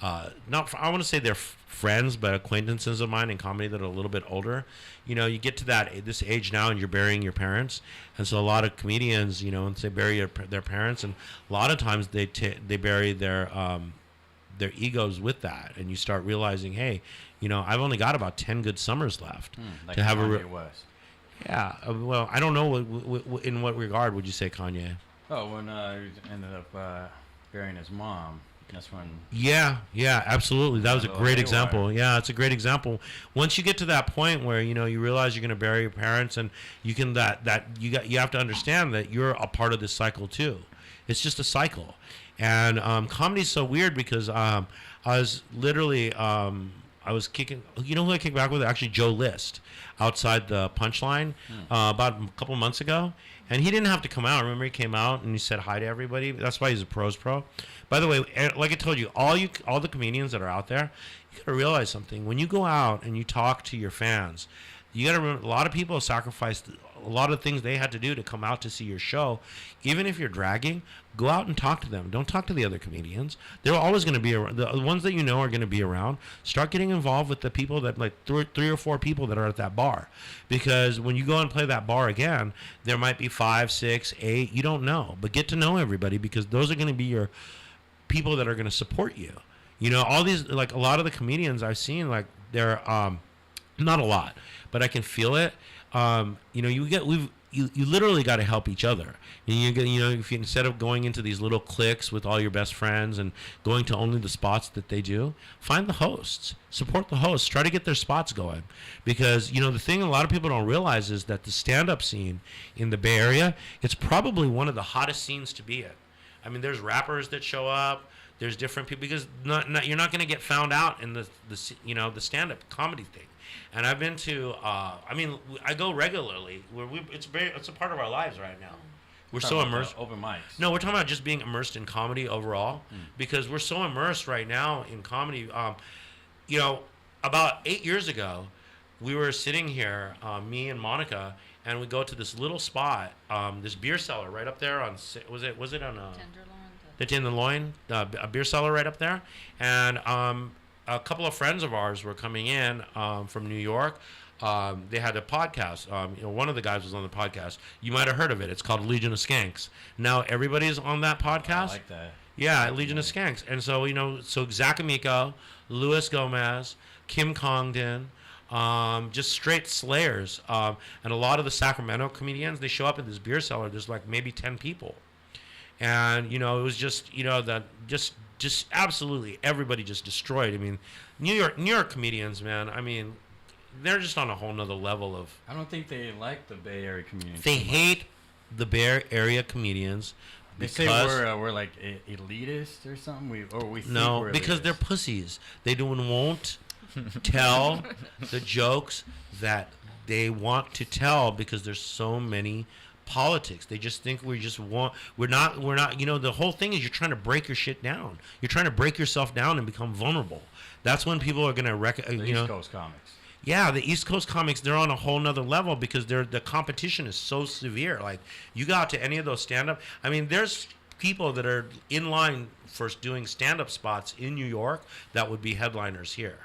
want to say they're friends, but acquaintances of mine in comedy that are a little bit older. You get to this age now, and you're burying your parents, and so a lot of comedians, once they bury their parents, and a lot of times they bury their egos with that, and you start realizing, hey, I've only got about 10 good summers left like to have Kanye West. Yeah, well, I don't know in what regard would you say Kanye? Oh, when he ended up burying his mom. That's when. Yeah, absolutely. That was a great example. Yeah, it's a great example. Once you get to that point where you realize you're going to bury your parents, and you can you have to understand that you're a part of this cycle too. It's just a cycle, and comedy's so weird because I was literally I was kicking. You know who I kicked back with? Actually, Joe List outside the Punchline about a couple months ago. And he didn't have to come out. Remember, he came out and he said hi to everybody. That's why he's a pros pro. By the way, like I told you, all the comedians that are out there, you gotta realize something. When you go out and you talk to your fans, you gotta remember a lot of people have sacrificed a lot of things they had to do to come out to see your show. Even if you're dragging, go out and talk to them. Don't talk to the other comedians. They're always going to be around. The ones that are going to be around. Start getting involved with the people that, like, three or four people that are at that bar. Because when you go and play that bar again, there might be 5, 6, 8. You don't know. But get to know everybody, because those are going to be your people that are going to support you. All these, like, a lot of the comedians I've seen, like, they're not a lot, but I can feel it. You literally got to help each other. And if you, instead of going into these little cliques with all your best friends and going to only the spots that they do, find the hosts, support the hosts, try to get their spots going. Because, the thing a lot of people don't realize is that the stand-up scene in the Bay Area, it's probably one of the hottest scenes to be in. I mean, there's rappers that show up. There's different people, because you're not going to get found out in the stand-up comedy thing. And I've been to, I go regularly. It's a part of our lives right now. We're so immersed. Open mics. No, we're talking about just being immersed in comedy overall, because we're so immersed right now in comedy. About 8 years ago, we were sitting here, me and Monica, and we go to this little spot, this beer cellar right up there on, was it on Tenderloin. the Tenderloin, a beer cellar right up there, and a couple of friends of ours were coming in from New York. They had a podcast. One of the guys was on the podcast. You might have heard of it. It's called Legion of Skanks. Now everybody's on that podcast. I like that. Yeah, Legion of Skanks. And so, so Zach Amico, Luis Gomez, Kim Congdon, just straight slayers. And a lot of the Sacramento comedians, they show up in this beer cellar. There's like maybe 10 people. And, it was just, just absolutely everybody just destroyed. I mean, New York comedians, man, I mean, they're just on a whole nother level of. I don't think they like the Bay Area community. They hate the Bay Area comedians. They say we're like elitist or something. We think we're because elitist. they're pussies. They won't tell the jokes that they want to tell, because there's so many politics. They just think we're not. The whole thing is you're trying to break your shit down. You're trying to break yourself down and become vulnerable. That's when people are gonna East Coast comics. Yeah, the East Coast comics, they're on a whole nother level, because the competition is so severe. Like, you go out to any of those stand-up, I mean, there's people that are in line for doing stand-up spots in New York that would be headliners here.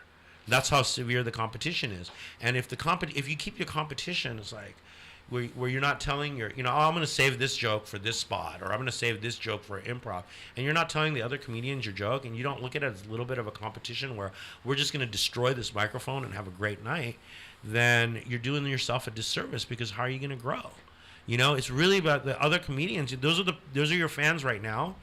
That's how severe the competition is. And if you keep your competition, it's like, where you're not telling I'm going to save this joke for this spot, or I'm going to save this joke for improv, and you're not telling the other comedians your joke, and you don't look at it as a little bit of a competition where we're just going to destroy this microphone and have a great night, then you're doing yourself a disservice, because how are you going to grow? You know, it's really about the other comedians. Those are your fans right now.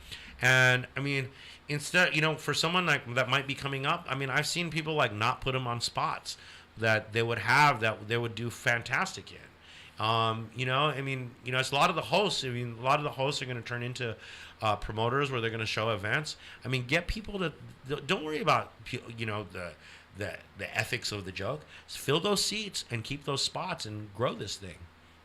And I mean, instead, you know, for someone like that might be coming up, I mean, I've seen people like not put them on spots that they would have that they would do fantastic in. You know, I mean, you know, it's a lot of the hosts. I mean, a lot of the hosts are going to turn into promoters where they're going to show events. I mean, get people to don't worry about, you know, the ethics of the joke. Just fill those seats and keep those spots and grow this thing.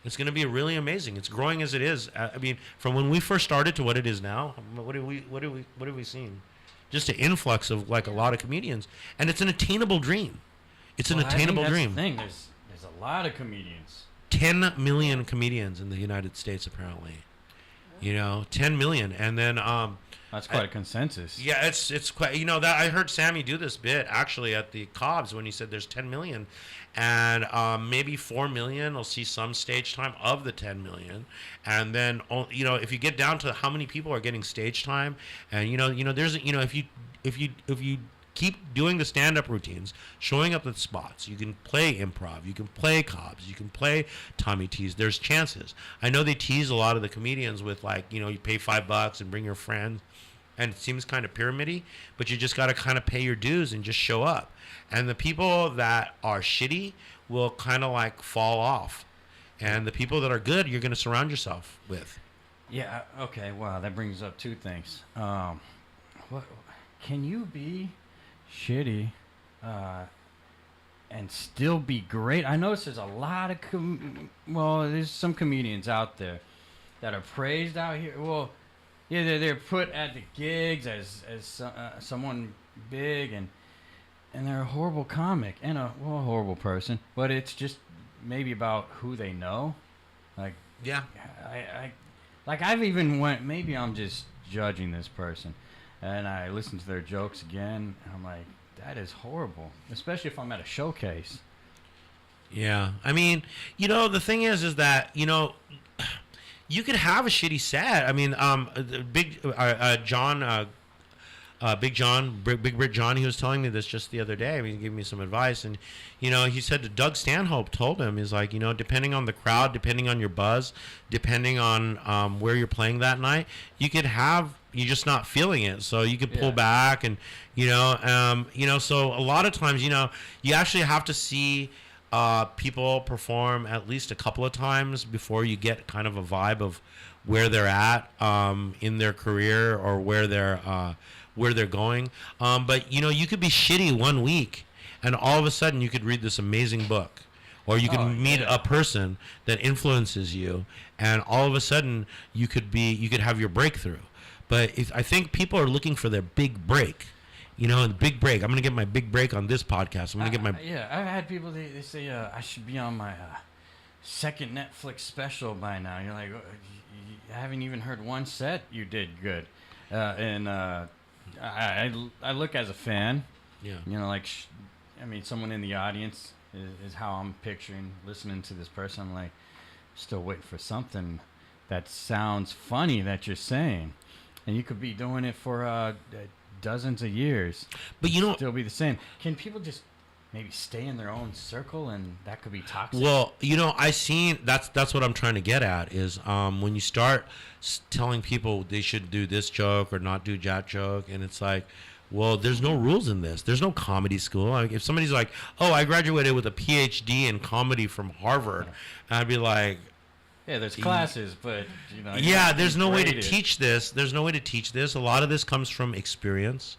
It's going to be really amazing. It's growing as it is. I mean, from when we first started to what it is now, what have we seen? Just an influx of like a lot of comedians, and it's an attainable dream. It's an attainable dream. The thing. There's a lot of comedians. 10 million comedians in the United States, apparently. You know, 10 million, and then that's quite a consensus. Yeah, it's quite. You know, that I heard Sammy do this bit actually at the Cobb's when he said there's 10 million, and maybe 4 million will see some stage time of the 10 million, and then you know, if you get down to how many people are getting stage time, and you know there's, you know, if you keep doing the stand-up routines, showing up at spots, you can play improv, you can play Cobb's, you can play Tommy Tease. There's chances. I know they tease a lot of the comedians with, like, you know, you pay $5 and bring your friend, and it seems kind of pyramid-y, but you just got to kind of pay your dues and just show up. And the people that are shitty will kind of like fall off, and the people that are good, you're going to surround yourself with. Yeah. Okay. Wow. That brings up two things. What can you be shitty and still be great? I notice there's a lot of there's some comedians out there that are praised out here. Well, yeah, they're put at the gigs as someone big, and they're a horrible comic and a horrible person, but it's just maybe about who they know. Like, Yeah. I've even maybe I'm just judging this person, and I listen to their jokes again, and I'm like, that is horrible, especially if I'm at a showcase. Yeah. I mean, you know, the thing is that, you know, you could have a shitty set. I mean, Big Brit John, he was telling me this just the other day. I mean, he gave me some advice, and, you know, he said that Doug Stanhope told him, he's like, you know, depending on the crowd, depending on your buzz, depending on where you're playing that night, you're just not feeling it, so you could pull back, and you know, so a lot of times, you know, you actually have to see people perform at least a couple of times before you get kind of a vibe of where they're at in their career, or where they're going. But you know, you could be shitty one week, and all of a sudden you could read this amazing book, or you could meet a person that influences you, and all of a sudden you could have your breakthrough. But I think people are looking for their big break. You know, the big break. I'm going to get my big break on this podcast. I'm going to get my... Yeah, I've had people, they say, I should be on my second Netflix special by now. You're like, I haven't even heard one set. You did good. And I look as a fan. Yeah. You know, like, I mean, someone in the audience is how I'm picturing listening to this person. I'm like, still waiting for something that sounds funny that you're saying. And you could be doing it for dozens of years, but you know, still be the same. Can people just maybe stay in their own circle, and that could be toxic? Well, you know, that's what I'm trying to get at is when you start telling people they should do this joke or not do that joke, and it's like, well, there's no rules in this. There's no comedy school. Like, if somebody's like, oh, I graduated with a PhD in comedy from Harvard, I'd be like, yeah, there's classes, but, you know. Yeah, there's no way to teach this. There's no way to teach this. A lot of this comes from experience.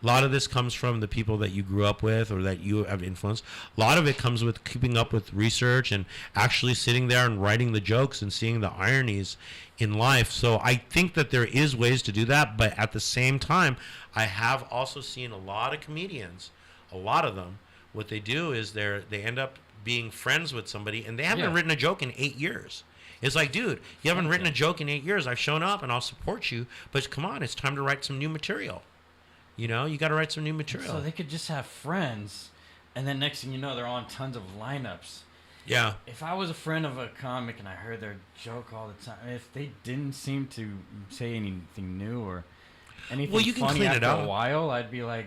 A lot of this comes from the people that you grew up with or that you have influenced. A lot of it comes with keeping up with research and actually sitting there and writing the jokes and seeing the ironies in life. So I think that there is ways to do that, but at the same time, I have also seen a lot of comedians, a lot of them, what they do is they end up being friends with somebody, and they haven't written a joke in 8 years. It's like, dude, you haven't written a joke in 8 years. I've shown up and I'll support you, but come on, it's time to write some new material. You know, you got to write some new material. So they could just have friends, and then next thing you know, they're on tons of lineups. Yeah. If I was a friend of a comic and I heard their joke all the time, if they didn't seem to say anything new or anything well, you can funny clean it after up. a while, I'd be like,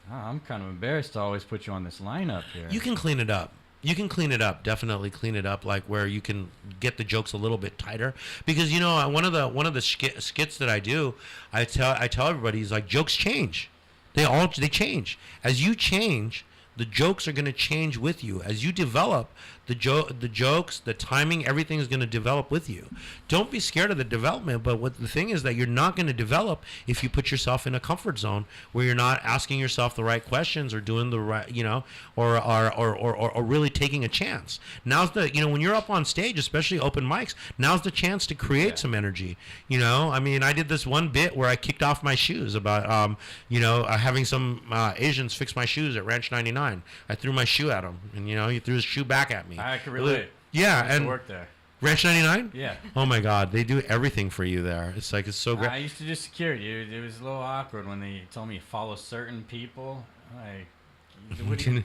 I'm kind of embarrassed to always put you on this lineup here. You can clean it up. You can clean it up, definitely clean it up, like where you can get the jokes a little bit tighter. Because one of the skits that I do, I tell everybody is like jokes change, they change as you change. The jokes are going to change with you as you develop. The jokes, the timing, everything is going to develop with you. Don't be scared of the development, but what the thing is that you're not going to develop if you put yourself in a comfort zone where you're not asking yourself the right questions or doing the right, or really taking a chance. Now's the, when you're up on stage, especially open mics, now's the chance to create some energy. I mean, I did this one bit where I kicked off my shoes about, having some Asians fix my shoes at Ranch 99. I threw my shoe at him, and he threw his shoe back at me. I can relate. Yeah, I used and to work there. Ranch 99? Yeah. Oh my God, they do everything for you there. It's so great. I used to do security. It was a little awkward when they told me to follow certain people. What do you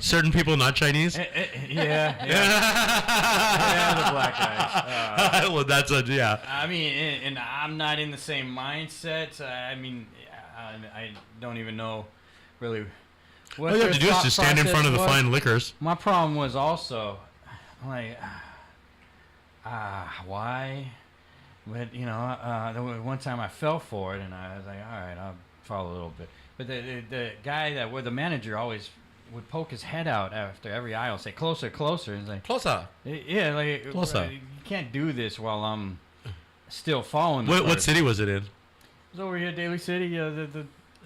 Certain people not Chinese? Yeah, the black guys. Well, that's yeah. I mean, and I'm not in the same mindset. I mean, I don't even know really. What All you have to do is just stand in front of the fine liquors. My problem was also, like, why? But, there was one time I fell for it, and I was like, all right, I'll follow a little bit. But the guy the manager always would poke his head out after every aisle, say, closer, closer. And he's like, Closer. Yeah, like, Closer. You can't do this while I'm still following the What person. city was it in? It was over here, Daly City,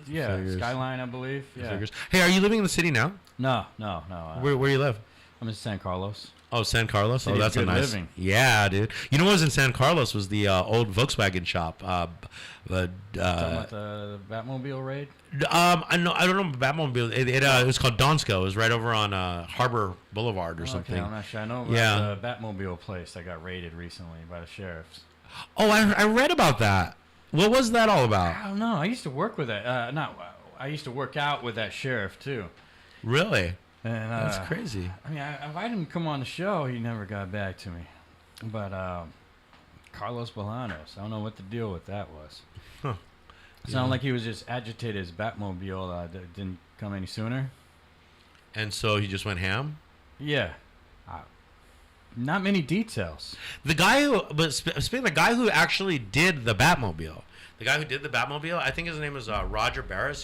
Figures. Skyline, I believe. Yeah. Figures. Hey, are you living in the city now? No. Where you live? I'm in San Carlos. Oh, San Carlos. City Oh, that's of a good nice. living. Yeah, dude. You know what was in San Carlos was the old Volkswagen shop. Talking about the Batmobile raid? I don't know Batmobile. It was called Donsko. It was right over on Harbor Boulevard or something. Okay, I'm not sure. I know about the Batmobile place that got raided recently by the sheriffs. Oh, I read about that. What was that all about? I don't know. I used to work with that. I used to work out with that sheriff too. Really? And That's crazy. I mean, I invited him to come on the show. He never got back to me. But Carlos Bolanos, I don't know what the deal with that was. Huh. Sounded like he was just agitated his Batmobile didn't come any sooner. And so he just went ham? Yeah. Not many details. The guy who actually did the Batmobile, I think his name is Roger Barris.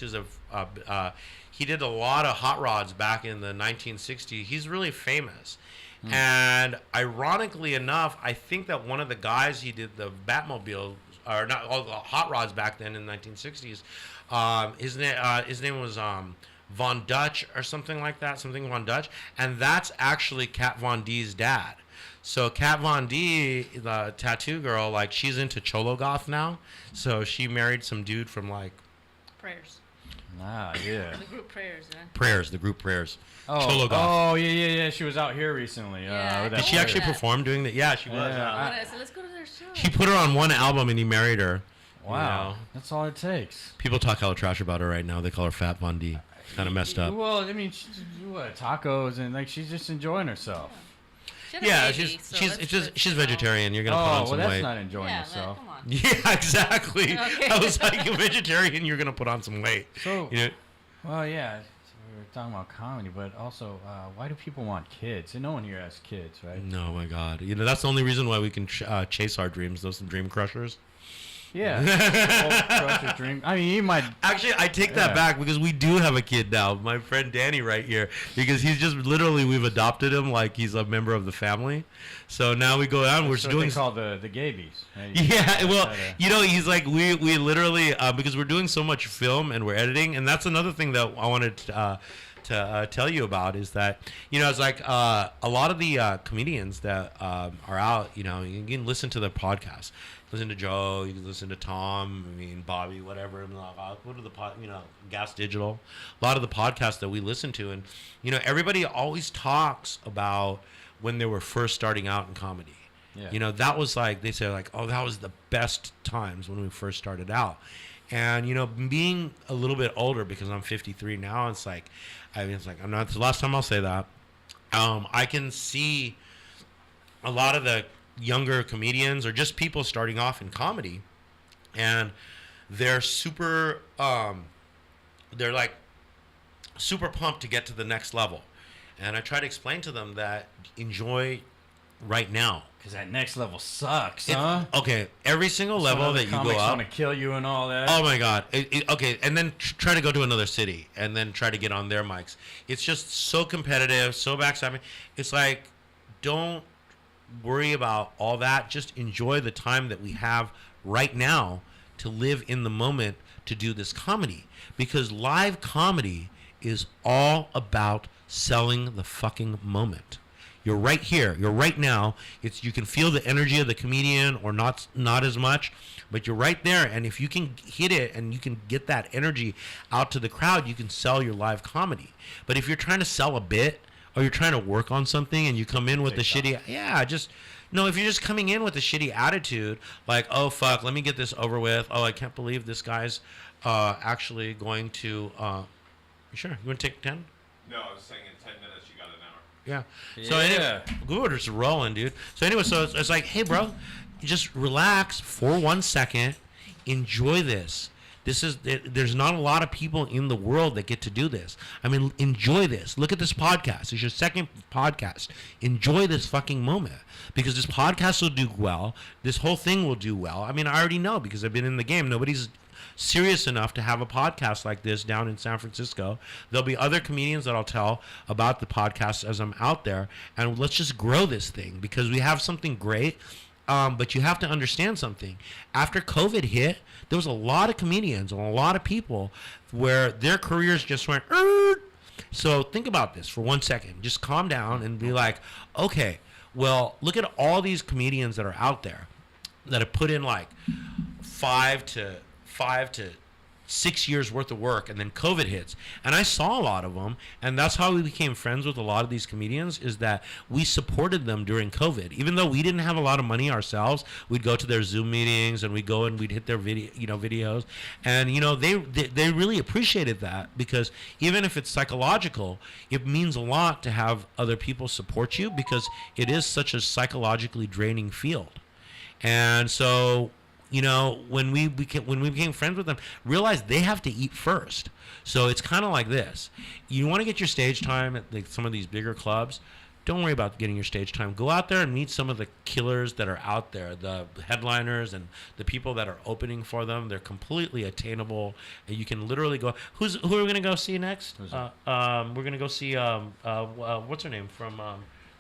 He did a lot of hot rods back in the 1960s. He's really famous. And ironically enough, I think that one of the guys he did the Batmobile, or not all the hot rods back then in the 1960s, his name was Von Dutch or something like that, something Von Dutch, and that's actually Kat Von D's dad. So Kat Von D, the tattoo girl, like she's into Cholo Goth now, so she married some dude from like Prayers. Yeah. The group Prayers, yeah. Prayers, the group Prayers. Oh, Cholo Goth. Oh, yeah. She was out here recently. Yeah. With Did that she actually player. perform doing that? Yeah, she was. Yeah. I said, let's go to their show. He put her on one album and he married her. Wow. You know? That's all it takes. People talk hella trash about her right now. They call her Fat Von D. Kind of messed up. Well, I mean, tacos and like she's just enjoying herself. She had a Yeah, baby, so she's vegetarian. You're gonna put on some that's weight. not enjoying Yeah, yourself. come on. Yeah, exactly. Okay. I was like, a vegetarian, you're gonna put on some weight. So, You know? well, yeah, so we were talking about comedy, but also, why do people want kids? And no one here has kids, right? No, my God. You know, that's the only reason why we can chase our dreams. Those dream crushers. Yeah. Crush your dream. I mean, you might. Actually, I take that back because we do have a kid now. My friend Danny right here, because he's just literally, we've adopted him like he's a member of the family. So now we go out and we're That's what doing. they call the gabies. Right? Yeah, well, you know, he's like, we literally, because we're doing so much film and we're editing, and that's another thing that I wanted to tell you about is that, you know, it's like a lot of the comedians that are out, you know, you can listen to their podcast. Listen to Joe, you can listen to Tom, I mean, Bobby, whatever. What are the Gas Digital? A lot of the podcasts that we listen to, and, you know, everybody always talks about when they were first starting out in comedy. Yeah. You know, that was like, they say like, oh, that was the best times when we first started out. And, you know, being a little bit older, because I'm 53 now, it's like, it's not the last time I'll say that. I can see a lot of the younger comedians or just people starting off in comedy, and they're super, they're like super pumped to get to the next level. And I try to explain to them that enjoy right now. Because that next level sucks, It- huh? okay, every single level that you go up. want to kill you and all that. Oh my God. Okay, and then try to go to another city and then try to get on their mics. It's just so competitive, so backstabbing. It's like, don't worry about all that. Just enjoy the time that we have right now to live in the moment to do this comedy. Because live comedy is all about selling the fucking moment. You're right here. You're right now. You can feel the energy of the comedian or not as much, but you're right there. And if you can hit it and you can get that energy out to the crowd, you can sell your live comedy. But if you're trying to sell a bit or you're trying to work on something and you come in with the shitty, if you're just coming in with a shitty attitude, like, oh fuck, let me get this over with. Oh, I can't believe this guy's actually going to. You sure? You want to take 10? No, I was saying in 10 minutes you got an hour. Yeah. So anyway, we're just rolling, dude. So anyway, so it's like, hey, bro, just relax for 1 second. Enjoy this. There's not a lot of people in the world that get to do this. I mean, enjoy this. Look at this podcast. It's your second podcast. Enjoy this fucking moment because this podcast will do well. This whole thing will do well. I mean, I already know because I've been in the game. Nobody's serious enough to have a podcast like this down in San Francisco. There'll be other comedians that I'll tell about the podcast as I'm out there, and let's just grow this thing because we have something great. But you have to understand something. After COVID hit, there was a lot of comedians and a lot of people where their careers just went. So think about this for 1 second. Just calm down and be like, okay, well, look at all these comedians that are out there that have put in like 5 to 6 years worth of work, and then COVID hits. And I saw a lot of them, and that's how we became friends with a lot of these comedians, is that we supported them during COVID. Even though we didn't have a lot of money ourselves, we'd go to their Zoom meetings, and we'd go and we'd hit their videos. And, they really appreciated that, because even if it's psychological, it means a lot to have other people support you, because it is such a psychologically draining field. And so, when we became friends with them, realized they have to eat first. So it's kind of like this. You want to get your stage time at some of these bigger clubs, don't worry about getting your stage time. Go out there and meet some of the killers that are out there, the headliners and the people that are opening for them. They're completely attainable. And you can literally go. Who are we going to go see next? We're going to go see, what's her name from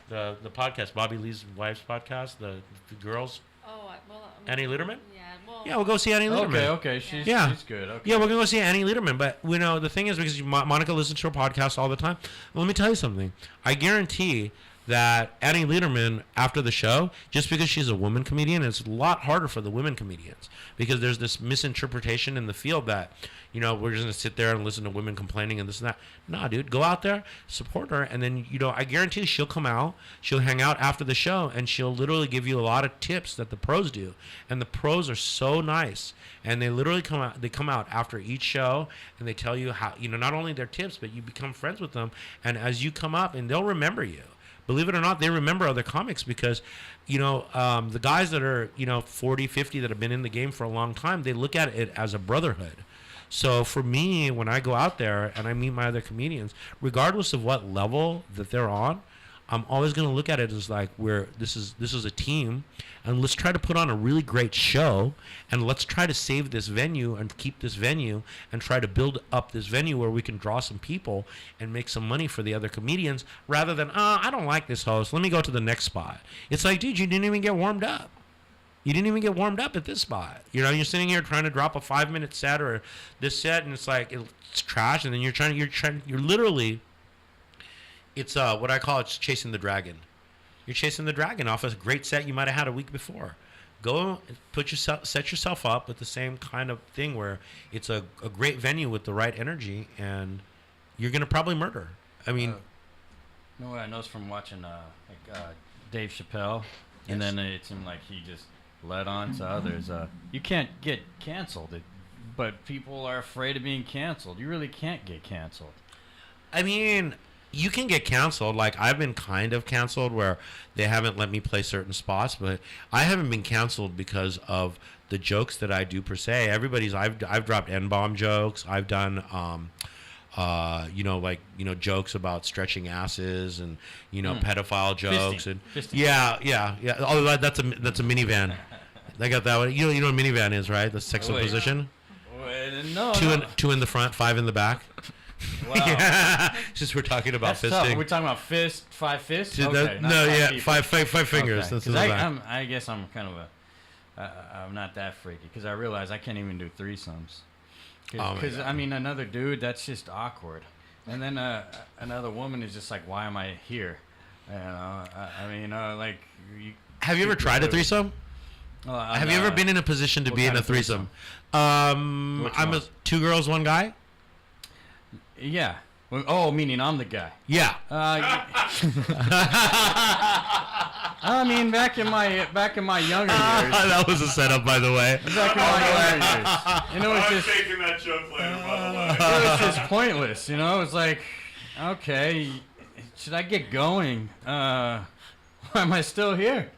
the podcast, Bobby Lee's wife's podcast, the girls. Annie Lederman? Yeah, we'll go see Annie Lederman. Okay, she's good. Okay. Yeah, we're going to go see Annie Lederman. But, the thing is, because Monica listens to her podcast all the time, let me tell you something. I guarantee that Annie Lederman, after the show, just because she's a woman comedian, it's a lot harder for the women comedians. Because there's this misinterpretation in the field that, we're just going to sit there and listen to women complaining and this and that. Nah, dude, go out there, support her, and then, I guarantee she'll come out, she'll hang out after the show, and she'll literally give you a lot of tips that the pros do. And the pros are so nice. And they literally come out after each show, and they tell you how, not only their tips, but you become friends with them. And as you come up, and they'll remember you. Believe it or not, they remember other comics because, the guys that are, 40, 50 that have been in the game for a long time, they look at it as a brotherhood. So for me, when I go out there and I meet my other comedians, regardless of what level that they're on, I'm always going to look at it as like this is a team, and let's try to put on a really great show, and let's try to save this venue and keep this venue and try to build up this venue where we can draw some people and make some money for the other comedians rather than, I don't like this host, let me go to the next spot. It's like, dude, you didn't even get warmed up. You didn't even get warmed up at this spot. You're sitting here trying to drop a 5-minute set or this set, and it's like it's trash, and then you're literally, it's what I call it's chasing the dragon. You're chasing the dragon off a great set you might have had a week before. Go set yourself up with the same kind of thing where it's a great venue with the right energy, and you're gonna probably murder. I mean, you know what I noticed from watching Dave Chappelle, and then it seemed like he just led on to others. You can't get canceled, but people are afraid of being canceled. You really can't get canceled. I mean, you can get canceled. Like, I've been kind of canceled where they haven't let me play certain spots, but I haven't been canceled because of the jokes that I do per se. I've dropped N-bomb jokes. I've done jokes about stretching asses and pedophile jokes Fisting. yeah. Oh, that's a minivan. I got that one. You know what a minivan is, right? The sexual position. No. Two in the front, 5 in the back. Wow. Yeah. Just we're talking about That's fisting. tough. We're talking about five fists. Dude, Okay, not no, five yeah, people. five fingers. Okay. That's 'Cause in the back. I guess I'm kind of I'm not that freaky because I realize I can't even do threesomes. Because God. I mean, another dude, that's just awkward. And then another woman is just like, why am I here? Like. Have you ever tried a threesome? Have you ever been in a position to be in a threesome? I'm one? 2 girls, 1 guy. Yeah. Oh, meaning I'm the guy. Yeah. I mean, back in my younger years. That was a setup, by the way. Back in my younger years. And it was I'm just. taking that joke later, by the way. It was just pointless, you know. It was like, okay, should I get going? Why am I still here?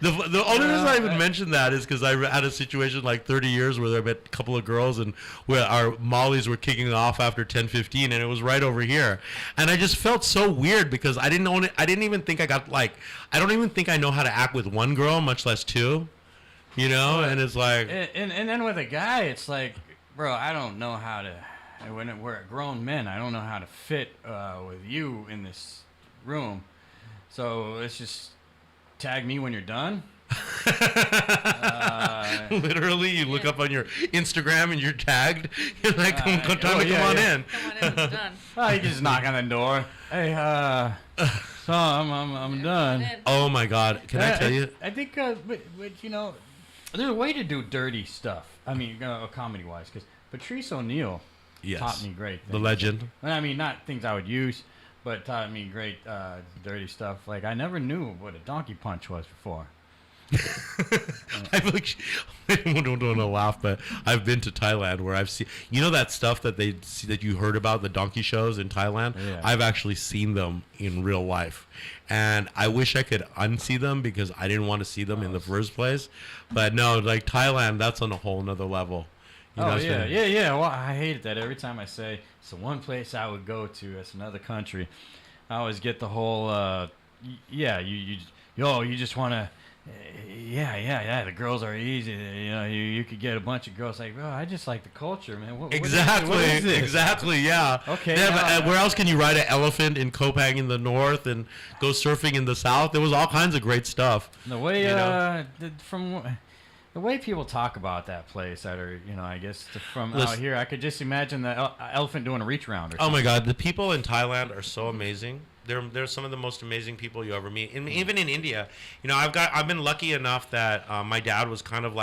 The only reason I even mentioned that is because I had a situation like 30 years where I met a couple of girls and where our mollies were kicking off after 10:15, and it was right over here, and I just felt so weird because I didn't even think I don't even think I know how to act with 1 girl, much less 2, and it's like, and then with a guy, it's like, bro, I don't know how to. When we're grown men, I don't know how to fit with you in this room. So let's just tag me when you're done. Literally, you look up on your Instagram and you're tagged. You're like, come on in. Come on in, it's done. You can just knock on the door. Hey, so I'm done. Oh my God! Can I tell you? I think, but there's a way to do dirty stuff. I mean, comedy-wise, because Patrice O'Neal taught me great things. The legend. I mean, not things I would use, but taught me great dirty stuff. Like, I never knew what a donkey punch was before. I don't want to laugh, but I've been to Thailand where I've seen, that stuff that that you heard about, the donkey shows in Thailand. Yeah. I've actually seen them in real life, and I wish I could unsee them because I didn't want to see them in the first place. But no, like Thailand, that's on a whole nother level. Yeah. Well, I hated that every time I say it's the one place I would go to. It's another country. I always get the whole, you just want to. Yeah. The girls are easy. You could get a bunch of girls like, I just like the culture, man. What is this? Exactly. Yeah. Okay. Yeah, where else can you ride an elephant in Kopang in the north and go surfing in the south? There was all kinds of great stuff. The way the way people talk about that place, that are I guess from out here, I could just imagine the elephant doing a reach round. Or something. Oh my God, the people in Thailand are so amazing. They're some of the most amazing people you ever meet. And even in India, I've been lucky enough that my dad was kind of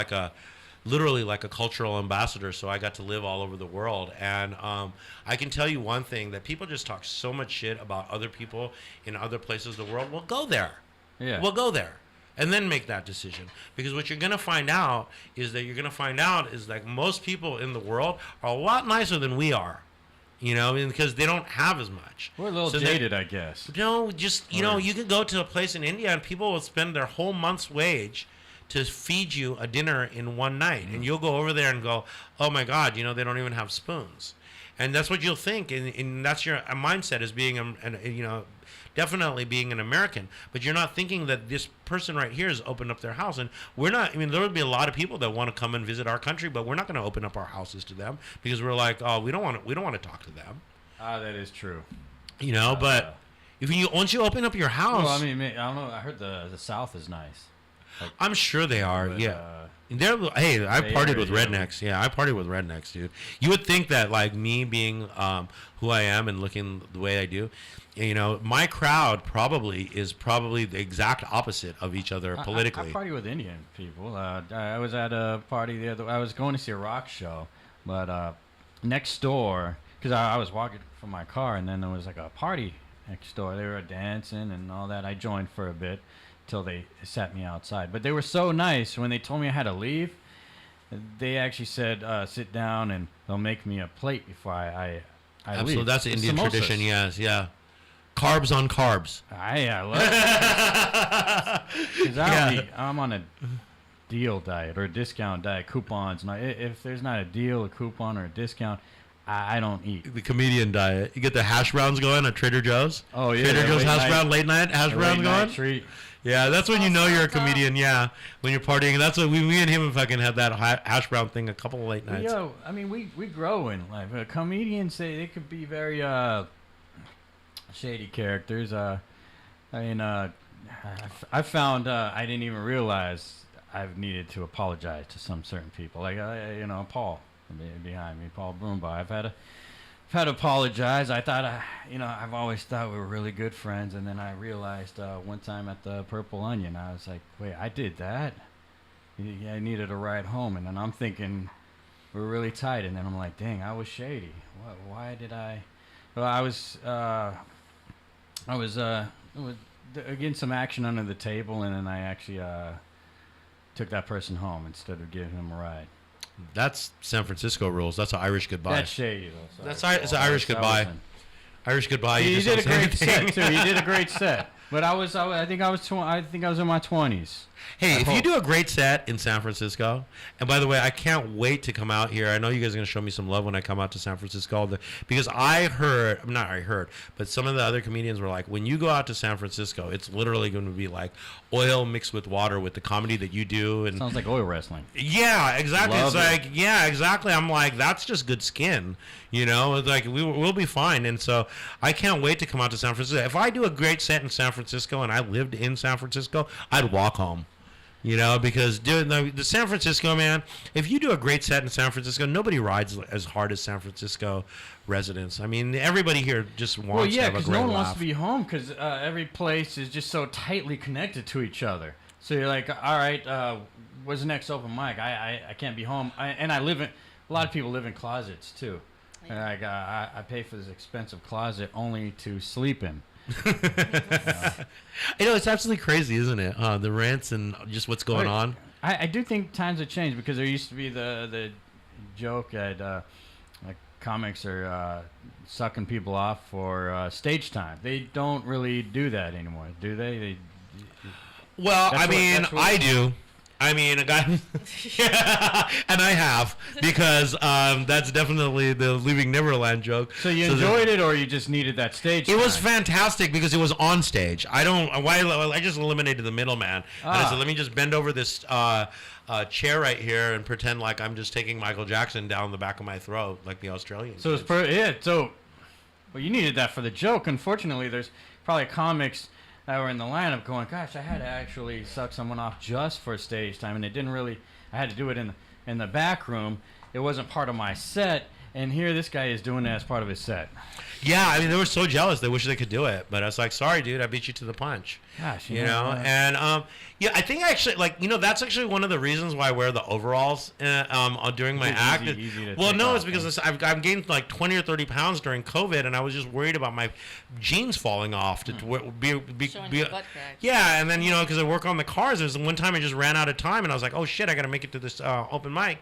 literally like a cultural ambassador, so I got to live all over the world. And I can tell you one thing, that people just talk so much shit about other people in other places of the world. Well, go there. Yeah. We'll go there. And then make that decision. Because what you're going to find out is that most people in the world are a lot nicer than we are. Because they don't have as much. We're a little jaded, I guess. No, just, you can go to a place in India and people will spend their whole month's wage to feed you a dinner in one night. And you'll go over there and go, oh my God, they don't even have spoons. And that's what you'll think. And that's your mindset as being, definitely being an American, but you're not thinking that this person right here has opened up their house. And we're not, there would be a lot of people that want to come and visit our country, but we're not going to open up our houses to them because we're like, oh, we don't want to talk to them. That is true. But once you open up your house. Well, I mean, I don't know. I heard the South is nice. I'm sure they are. But, yeah. I've partied with rednecks. Yeah, I partied with rednecks, dude. You would think that, like, me being who I am and looking the way I do, my crowd is probably the exact opposite of each other politically. I party with Indian people. I was at a party I was going to see a rock show, but next door, because I was walking from my car, and then there was like a party next door. They were dancing and all that. I joined for a bit till they sat me outside. But they were so nice. When they told me I had to leave, they actually said, sit down and they'll make me a plate before I leave. Absolutely. That's an Indian Samosas. tradition, yes, yeah. Carbs on carbs. I love it. 'Cause I'm on a deal diet or a discount diet, coupons. And if there's not a deal, a coupon, or a discount, I don't eat. The comedian diet. You get the hash browns going at Trader Joe's. Oh yeah, Trader Joe's hash night, brown late night hash browns going. Treat. Yeah, that's when you know you're a comedian. Yeah, when you're partying. That's what me and him fucking had that hash brown thing a couple of late nights. I mean, we grow in life. Comedians they could be very shady characters. I mean, I found I didn't even realize I've needed to apologize to some certain people. Like Paul behind me, Paul Broomba. I've had to apologize. I thought I've always thought we were really good friends, and then I realized one time at the Purple Onion, I was like, wait, I did that. Yeah, I needed a ride home, and then I'm thinking we were really tight, and then I'm like, dang, I was shady. Why did I? Well, I was getting some action under the table, and then I actually took that person home instead of giving him a ride. That's San Francisco rules. That's an Irish goodbye. That's shady, though. It's an Irish goodbye. Irish goodbye. You did a great set too. You did a great set. set. But I think I was in my 20s. Hey, if you do a great set in San Francisco, and by the way, I can't wait to come out here. I know you guys are going to show me some love when I come out to San Francisco, because but some of the other comedians were like, when you go out to San Francisco, it's literally going to be like oil mixed with water with the comedy that you do. And sounds like oil wrestling. Yeah, exactly. Love it. Yeah, exactly. I'm like, that's just good skin. It's like we'll be fine. And so I can't wait to come out to San Francisco. If I do a great set in San Francisco and I lived in San Francisco, I'd walk home. Because dude, the San Francisco, man, if you do a great set in San Francisco, nobody rides as hard as San Francisco residents. I mean, everybody here just wants to have a great laugh. no one wants to be home because every place is just so tightly connected to each other. So you're like, all right, where's the next open mic? I can't be home. A lot of people live in closets too. And I pay for this expensive closet only to sleep in. It's absolutely crazy, isn't it? The rents and just what's going on. I do think times have changed because there used to be the joke at like comics are sucking people off for stage time. They don't really do that anymore, do they? Well, I do. I mean, a guy, and I have, because that's definitely the Leaving Neverland joke. So you enjoyed it, or you just needed that stage time? It was fantastic because it was on stage. I just eliminated the middleman. And I said, let me just bend over this chair right here and pretend like I'm just taking Michael Jackson down the back of my throat, like the Australians. So well, you needed that for the joke. Unfortunately, there's probably comics that were in the lineup going, gosh, I had to actually suck someone off just for stage time, and it didn't really. I had to do it in the back room. It wasn't part of my set, and here this guy is doing it as part of his set. Yeah, I mean, they were so jealous. They wish they could do it, but I was like, sorry, dude, I beat you to the punch. Gosh, and I think actually, that's actually one of the reasons why I wear the overalls during my act. It's because I've gained like 20 or 30 pounds during COVID, and I was just worried about my jeans falling off Showing your butt crack. Yeah, and then because I work on the cars, there's one time I just ran out of time, and I was like, oh shit, I got to make it to this open mic.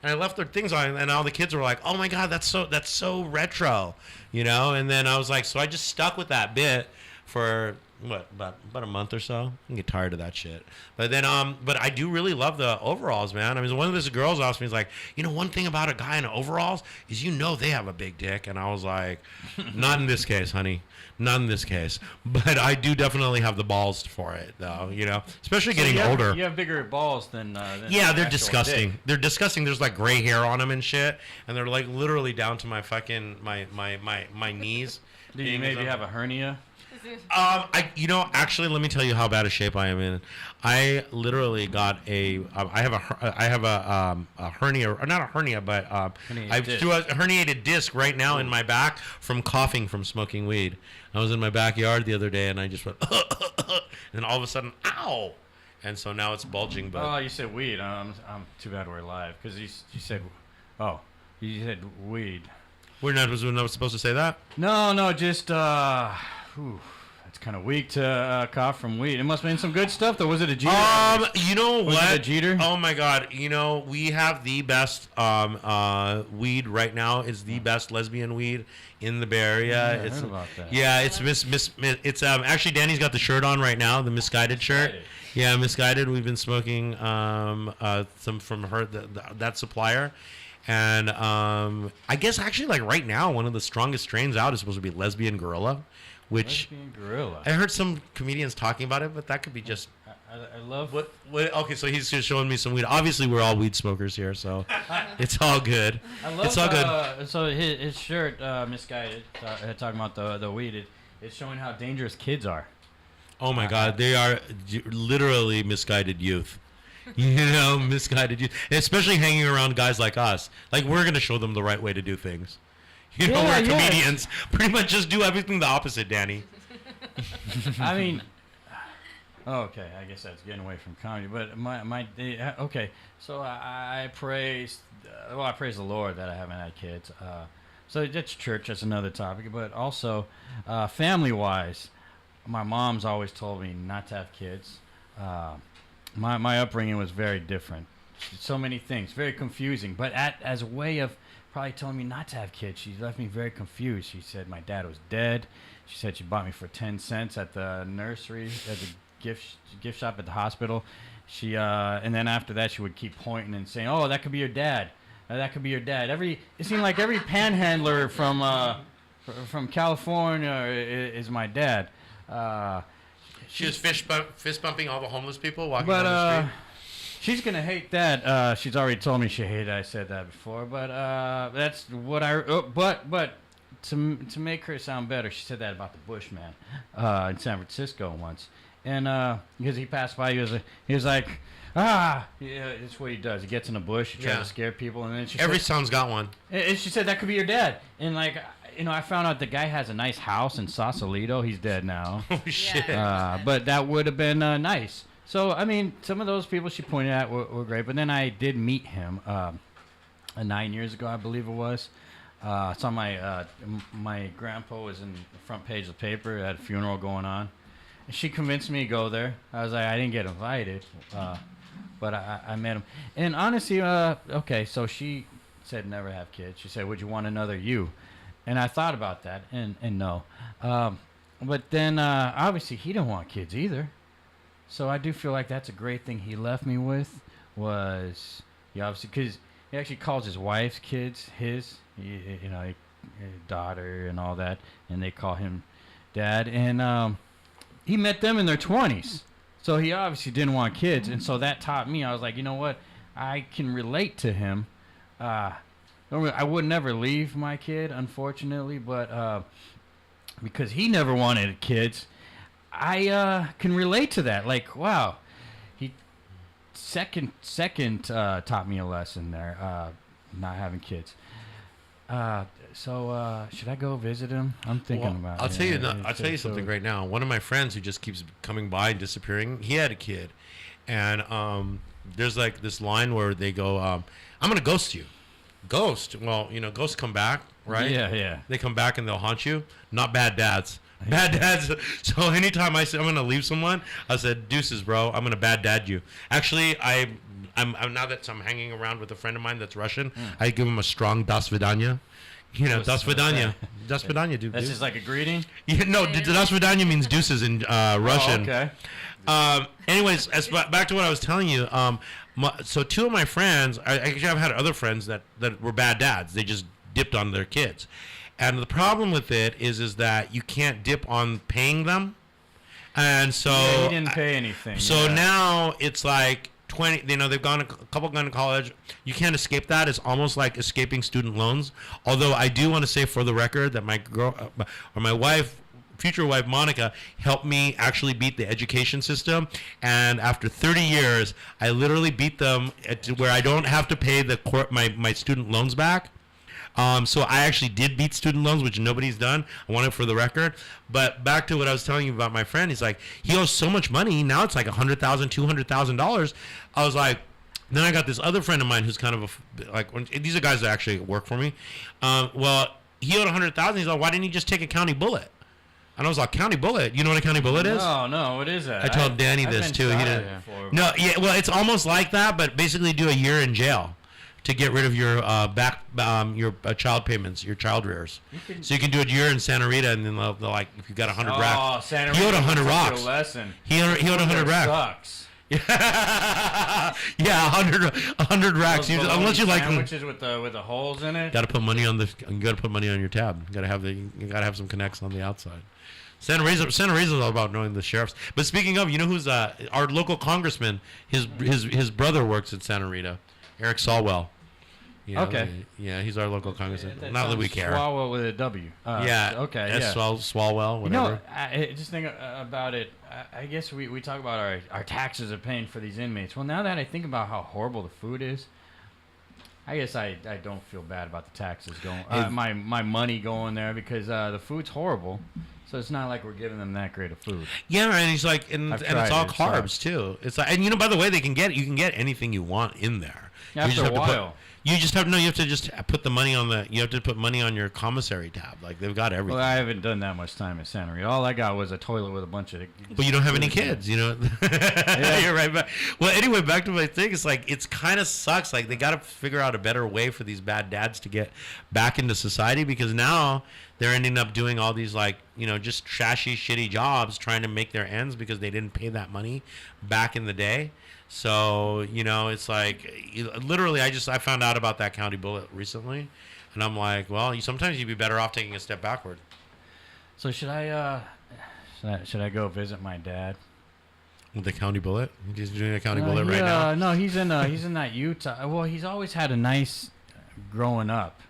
And I left their things on, and all the kids were like, "Oh my god, that's so retro," And then I was like, so I just stuck with that bit for about a month or so. I get tired of that shit. But then but I do really love the overalls, man. I mean, one of those girls asked me, "Is like, one thing about a guy in overalls is they have a big dick," and I was like, "Not in this case, honey." Not in this case, but I do definitely have the balls for it, though. Especially getting older. You have bigger balls than yeah, they're disgusting. They're disgusting. There's like gray hair on them and shit, and they're like literally down to my fucking my knees. Do you maybe have a hernia? Actually, let me tell you how bad a shape I am in. I literally got I have a hernia, or not a hernia, but I threw a herniated disc right now in my back from coughing from smoking weed. I was in my backyard the other day, and I just went, and then all of a sudden, ow! And so now it's bulging. But you said weed. I'm too bad we're live because you said, you said weed. We're not supposed to say that. No, just it's kind of weak to cough from weed. It must have been some good stuff, though. Was it a Jeter? You know was what? It a Jeter? Oh my God! We have the best weed right now. It's the best lesbian weed in the Bay Area. I heard about that. Yeah, it's It's actually Danny's got the shirt on right now, the Misguided shirt. Yeah, Misguided. We've been smoking some from her that supplier. And I guess actually, like right now, one of the strongest strains out is supposed to be lesbian gorilla, which Lesbian gorilla. I heard some comedians talking about it, but that could be just. I love. What? Okay, so he's just showing me some weed. Obviously, we're all weed smokers here, so it's all good. I love. It's all good. So his shirt, misguided, talking about the weed. It's showing how dangerous kids are. Oh my God, they are literally misguided youth. Misguided youth, especially hanging around guys like us. Like we're gonna show them the right way to do things. We're comedians. Pretty much just do everything the opposite, Danny. I mean, okay, I guess that's getting away from comedy. But okay, so I praise, I praise the Lord that I haven't had kids. So that's church. That's another topic. But also, family-wise, my mom's always told me not to have kids. My upbringing was very different. So many things, very confusing. But as a way of probably telling me not to have kids, she left me very confused. She said my dad was dead. She said she bought me for 10 cents at the nursery, at the gift shop at the hospital. And then after that, she would keep pointing and saying, "Oh, that could be your dad. That could be your dad." It seemed like every panhandler from California is my dad. She was fist bumping all the homeless people walking down the street. She's gonna hate that. She's already told me she hated I said that before. But that's what but to make her sound better, she said that about the Bushman in San Francisco once. And because he passed by, he was like, yeah, that's what he does. He gets in a bush, he tries to scare people, and then every song's got one. And she said that could be your dad. And like, I found out the guy has a nice house in Sausalito. He's dead now. Oh shit! But that would have been nice. So I mean, some of those people she pointed at were great. But then I did meet him 9 years ago, I believe it was. Saw my grandpa was in the front page of the paper at a funeral going on. And she convinced me to go there. I was like, I didn't get invited, but I met him. And honestly, okay, so she said never have kids. She said, would you want another you? And I thought about that, and no. But then, obviously, he didn't want kids either. So I do feel like that's a great thing he left me with, was, because he actually calls his wife's kids his, daughter and all that, and they call him dad. And he met them in their 20s. So he obviously didn't want kids, and so that taught me, I was like, you know what, I can relate to him. I would never leave my kid, unfortunately, but because he never wanted kids, I can relate to that. Like, wow, he second taught me a lesson there, not having kids. So should I go visit him? I'm thinking about it. I'll tell you something right now. One of my friends who just keeps coming by and disappearing, he had a kid, and there's like this line where they go, "I'm gonna ghost you." Ghost. Well, ghosts come back, right? Yeah. They come back and they'll haunt you. Not bad dads. Bad dads. So anytime I say I'm gonna leave someone, I said, "Deuces, bro. I'm gonna bad dad you." Actually, I'm now that I'm hanging around with a friend of mine that's Russian, I give him a strong das vidanya. Das vidanya. Das vidanya, dude. That's just like a greeting? Yeah, no, das vidanya means deuces in Russian. Oh, okay. Anyways, back to what I was telling you. So two of my friends, I've had other friends that were bad dads. They just dipped on their kids. And the problem with it is that you can't dip on paying them. And so... Yeah, he didn't pay anything. So now it's like 20, they've a couple gone to college. You can't escape that. It's almost like escaping student loans. Although I do want to say for the record that my girl, or my wife, future wife Monica, helped me actually beat the education system, and after 30 years I literally beat them to where I don't have to pay my student loans back. So I actually did beat student loans, which nobody's done. I want it for the record. But back to what I was telling you about my friend, he's like, he owes so much money now. It's like $100,000, $200,000. I was like, then I got this other friend of mine who's kind of these are guys that actually work for me. Well, he owed $100,000. He's like, why didn't he just take a county bullet? And I was like, county bullet? You know what a county bullet is? No, what is that? I told Danny this too. He didn't. No, yeah, well, it's almost like that, but basically do a year in jail to get rid of your your child payments, your child rears. So you can do a year in Santa Rita, and then they'll like, if you got 100 racks. Oh, Santa Rita. He owed 100 racks. Lesson. He owed 100 racks. Sucks. Yeah, 100 racks. Those Unless you like them. sandwiches with the holes in it. Got to put money on you got to put money on your tab. You got to have some connects on the outside. Santa Rosa is all about knowing the sheriffs. But speaking of, you know who's our local congressman? His brother works at Santa Rita, Eric Swalwell. You know, Okay. Yeah, he's our local congressman. That Not that we sounds care. Swalwell with a W. Yeah. Okay. That's Yeah. Swalwell. You know, Whatever. I just think about it. I guess we talk about our taxes are paying for these inmates. Well, now that I think about how horrible the food is, I guess I don't feel bad about the taxes going, my money going there because the food's horrible. So it's not like we're giving them that great of food. Yeah, and he's like, and it's all carbs too. It's like, and by the way, you can get anything you want in there. After a while. You have to just put the money on you have to put money on your commissary tab. Like they've got everything. Well, I haven't done that much time at Santa Rita. All I got was a toilet with a bunch of. But you don't have any kids, you know. Yeah. You're right. Well, anyway, back to my thing. It's like it's kind of sucks. Like they got to figure out a better way for these bad dads to get back into society because now they're ending up doing all these just trashy, shitty jobs trying to make their ends because they didn't pay that money back in the day. So, it's like, literally, I found out about that county bullet recently, and I'm like, well, sometimes you'd be better off taking a step backward. So should I go visit my dad? With the county bullet? He's doing a county bullet right now? No, he's in that Utah. Well, he's always had a nice growing up.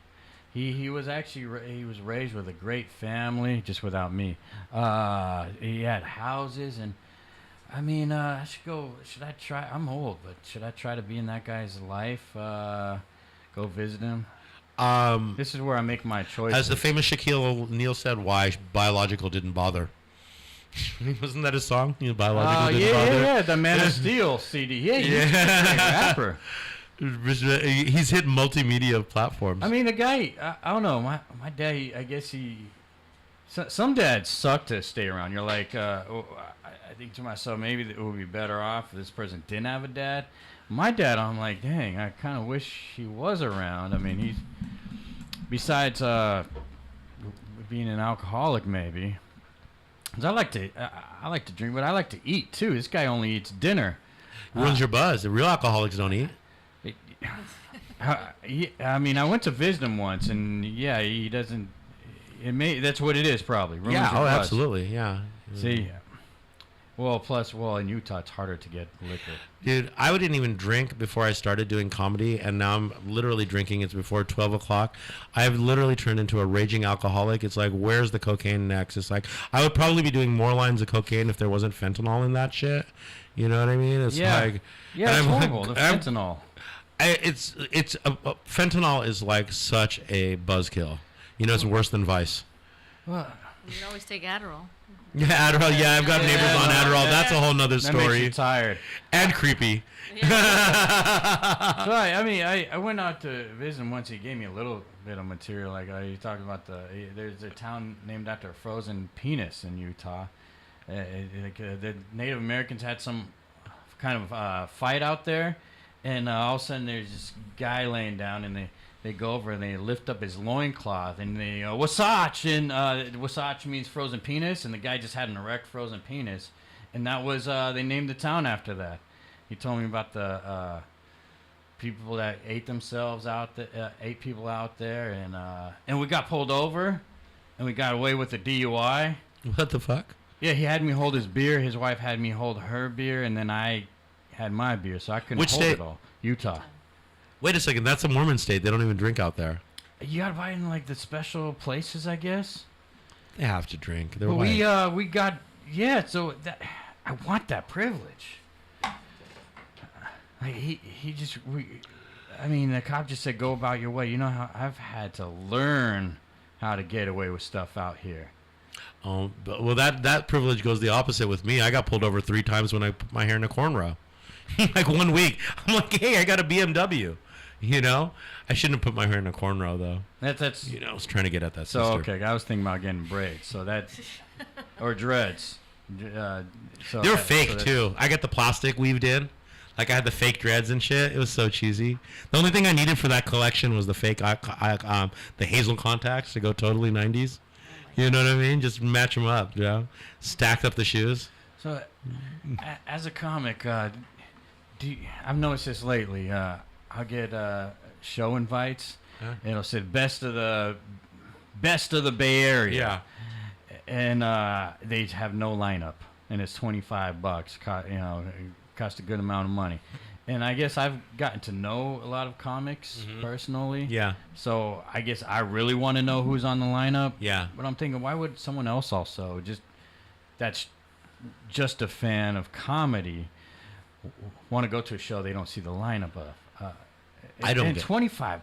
He was raised with a great family, just without me. He had houses and. I mean, should I try? I'm old, but should I try to be in that guy's life? Go visit him? This is where I make my choices. As the famous Shaquille O'Neal said, why biological didn't bother. Wasn't that his song? Biological didn't bother? Yeah, the Man of Steel CD. Yeah, he's a great rapper. He's hit multimedia platforms. I mean, the guy, I don't know, my dad, I guess some dads suck to stay around. You're like, I think to myself, maybe it would be better off if this person didn't have a dad. My dad, I'm like, dang, I kind of wish he was around. I mean, he's, besides being an alcoholic, maybe. 'Cause I like to drink, but I like to eat too. This guy only eats dinner. Ruins your buzz. The real alcoholics don't eat. I mean, I went to visit him once, and yeah, he doesn't. That's what it is, probably. Ruins your buzz. Absolutely, yeah. See. Well, in Utah, it's harder to get liquor. Dude, I didn't even drink before I started doing comedy, and now I'm literally drinking. It's before 12 o'clock. I've literally turned into a raging alcoholic. It's like, where's the cocaine next? It's like, I would probably be doing more lines of cocaine if there wasn't fentanyl in that shit. You know what I mean? It's like... Yeah, it's horrible, the fentanyl. Fentanyl is like such a buzzkill. It's worse than Vice. Well, You can always take Adderall. Yeah, Adderall. Yeah, I've got neighbors on Adderall. That's a whole nother that makes story. you tired. And creepy. So I went out to visit him once. He gave me a little bit of material. Like he talked about there's a town named after a frozen penis in Utah. The Native Americans had some kind of fight out there, and all of a sudden there's this guy laying down, and they go over and they lift up his loincloth and they Wasatch, and Wasatch means frozen penis, and the guy just had an erect frozen penis, and that was they named the town after that. He told me about the people that ate themselves out there, 8 people out there, and we got pulled over, and we got away with a DUI. What the fuck? Yeah, he had me hold his beer. His wife had me hold her beer, and then I had my beer, so I couldn't Which hold state? it all. Utah. Wait a second. That's a Mormon state. They don't even drink out there. You gotta buy it in like the special places, I guess. They have to drink. They're But white. we got so that I want that privilege. Like I mean, the cop just said go about your way. You know how I've had to learn how to get away with stuff out here. Well, that privilege goes the opposite with me. I got pulled over 3 times when I put my hair in a cornrow. Like 1 week. I'm like, hey, I got a BMW. I shouldn't have put my hair in a cornrow though. That's I was trying to get at that so sister. okay. I was thinking about getting braids. So that's or dreads. So They were fake too. I got the plastic weaved in. Like I had the fake dreads and shit. It was so cheesy. The only thing I needed for that collection was the fake, the hazel contacts to go totally 90s. You know what I mean? Just match them up, Stacked up the shoes. So, as a comic, I've noticed this lately. I'll get show invites. Huh? It'll say best of the Bay Area. And they have no lineup, and it's $25. It costs a good amount of money. And I guess I've gotten to know a lot of comics personally. Yeah. So I guess I really want to know who's on the lineup. Yeah. But I'm thinking, why would someone else also that's just a fan of comedy want to go to a show they don't see the lineup of? I don't and get $25.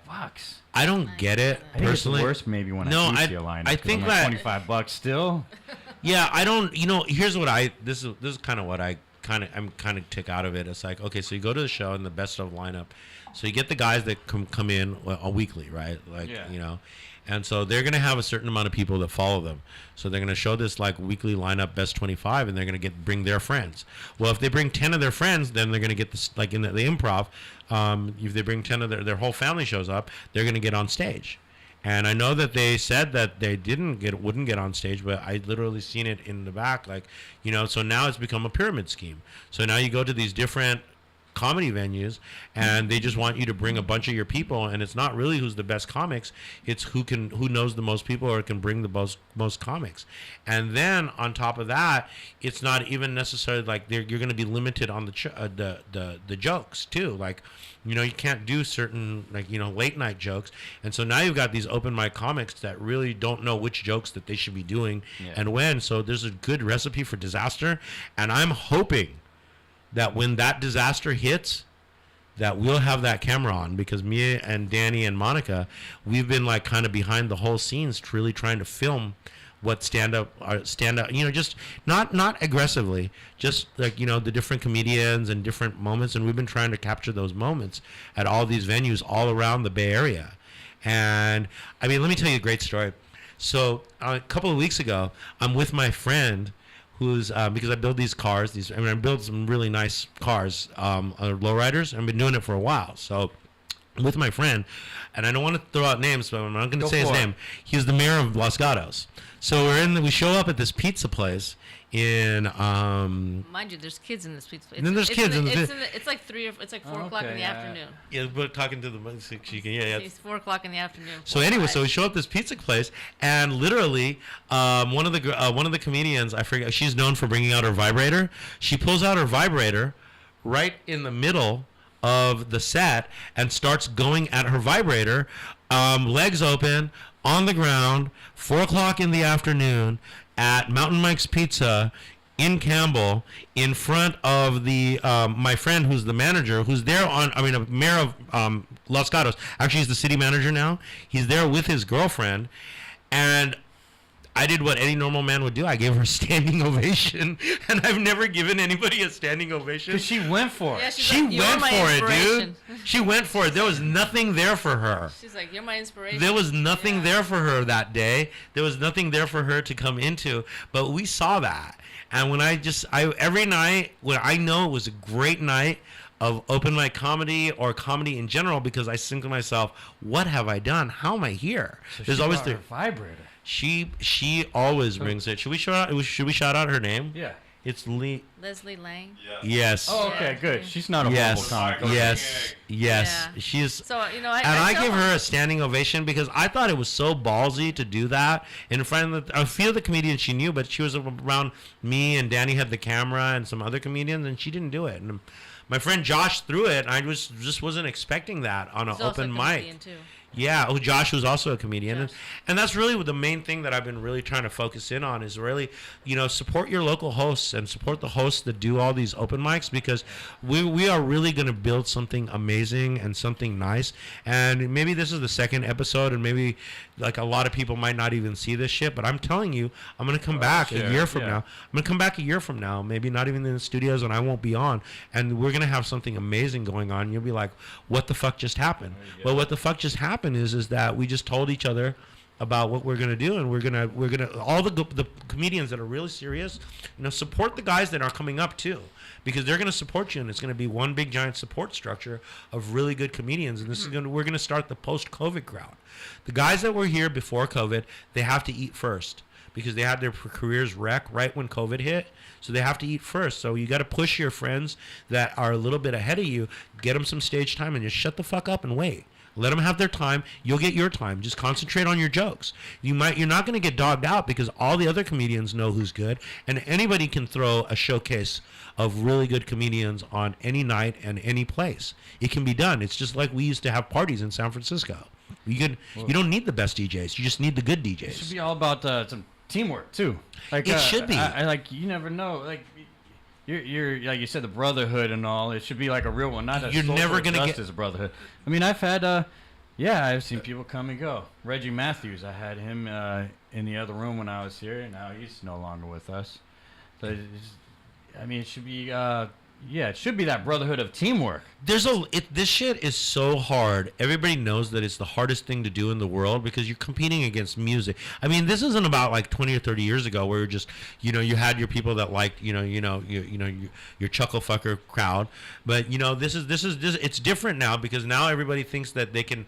I don't get it I think personally. it's worse maybe when No, I do see a lineup. I 'cause think I'm like, that $25 still. Yeah, I don't. Here's what this is kind of what I'm kind of took out of it. It's like, okay, so you go to the show and the best of lineup, so you get the guys that come in a weekly, right? Like and so they're gonna have a certain amount of people that follow them. So they're gonna show this like weekly lineup best 25, and they're gonna bring their friends. Well, if they bring 10 of their friends, then they're gonna get this like in the improv. If they bring 10 of their whole family shows up, they're gonna get on stage. And I know that they said that they wouldn't get on stage, but I literally seen it in the back, like, so now it's become a pyramid scheme. So now you go to these different comedy venues and they just want you to bring a bunch of your people, and it's not really who's the best comics, it's who knows the most people or can bring the most comics. And then on top of that, it's not even necessarily like you're going to be limited on the jokes too. Like, you can't do certain late night jokes, and so now you've got these open mic comics that really don't know which jokes that they should be doing and when. So there's a good recipe for disaster, and I'm hoping that when that disaster hits, that we'll have that camera on, because me and Danny and Monica, we've been like kind of behind the whole scenes, really trying to film what stand up, just not aggressively, just like, the different comedians and different moments. And we've been trying to capture those moments at all these venues all around the Bay Area. And I mean, let me tell you a great story. So a couple of weeks ago, I'm with my friend who's, because I build these cars, I build some really nice cars, lowriders. I've been doing it for a while. So with my friend, and I don't want to throw out names, but I'm not going to say his name. He was the mayor of Los Gatos. So we show up at this pizza place in mind you, there's kids in this pizza place. And then there's kids it's like 4 o'clock in the afternoon. Yeah, we're talking to the It's 4 o'clock in the afternoon. So anyway, so we show up this pizza place, and literally one of the comedians, I forget, she's known for bringing out her vibrator. She pulls out her vibrator right in the middle of the set and starts going at her vibrator, legs open, on the ground, 4 o'clock in the afternoon at Mountain Mike's Pizza in Campbell, in front of the my friend who's the manager, who's there mayor of Los Gatos. Actually, he's the city manager now. He's there with his girlfriend, and I did what any normal man would do. I gave her a standing ovation, and I've never given anybody a standing ovation. Because she went for it. Yeah, she went for it, dude. She went for it. There was nothing there for her. She's like, you're my inspiration. There was nothing there for her that day. There was nothing there for her to come into. But we saw that. And when every night, when I know it was a great night of open mic comedy or comedy in general, because I think to myself, what have I done? How am I here? So there's always the vibrator. She always brings it. Should we shout out her name? Yeah. It's Leslie Lang. Yeah. Yes. Oh, okay, good. She's not a mobile comic. Yes. Yeah. She's. So I give her a standing ovation, because I thought it was so ballsy to do that in front of a few of the comedians she knew, but she was around me and Danny had the camera and some other comedians, and she didn't do it. And my friend Josh threw it, and I just wasn't expecting that on an open mic. Too. Yeah, Josh was also a comedian. And that's really the main thing that I've been really trying to focus in on, is really, support your local hosts and support the hosts that do all these open mics, because we are really going to build something amazing and something nice. And maybe this is the second episode, and maybe like a lot of people might not even see this shit, but I'm telling you, I'm going to come back a year from now. I'm going to come back a year from now, maybe not even in the studios, and I won't be on, and we're going to have something amazing going on. You'll be like, what the fuck just happened? Well, what the fuck just happened is that we just told each other about what we're gonna do, and we're gonna all the comedians that are really serious, support the guys that are coming up too, because they're gonna support you, and it's gonna be one big giant support structure of really good comedians. And this is we're gonna start the post-COVID crowd. The guys that were here before COVID, they have to eat first. because they had their careers wreck right when COVID hit. So they have to eat first. So you got to push your friends that are a little bit ahead of you, get them some stage time, and just shut the fuck up and wait. Let them have their time. You'll get your time. Just concentrate on your jokes. You're not going to get dogged out because all the other comedians know who's good, and anybody can throw a showcase of really good comedians on any night and any place. It can be done. It's just like we used to have parties in San Francisco. You don't need the best DJs. You just need the good DJs. It should be all about some teamwork too. Like it should be. I like you never know. Like you're like you said, the brotherhood and all. It should be like a real one, not a You're never gonna get justice brotherhood. I mean, I've had I've seen people come and go. Reggie Matthews, I had him in the other room when I was here, and now he's no longer with us. So it should be it should be that brotherhood of teamwork. This shit is so hard. Everybody knows that it's the hardest thing to do in the world because you're competing against music. I mean, this isn't about like 20 or 30 years ago where you're just, you had your people that liked, your chuckle fucker crowd. But this is it's different now because now everybody thinks that they can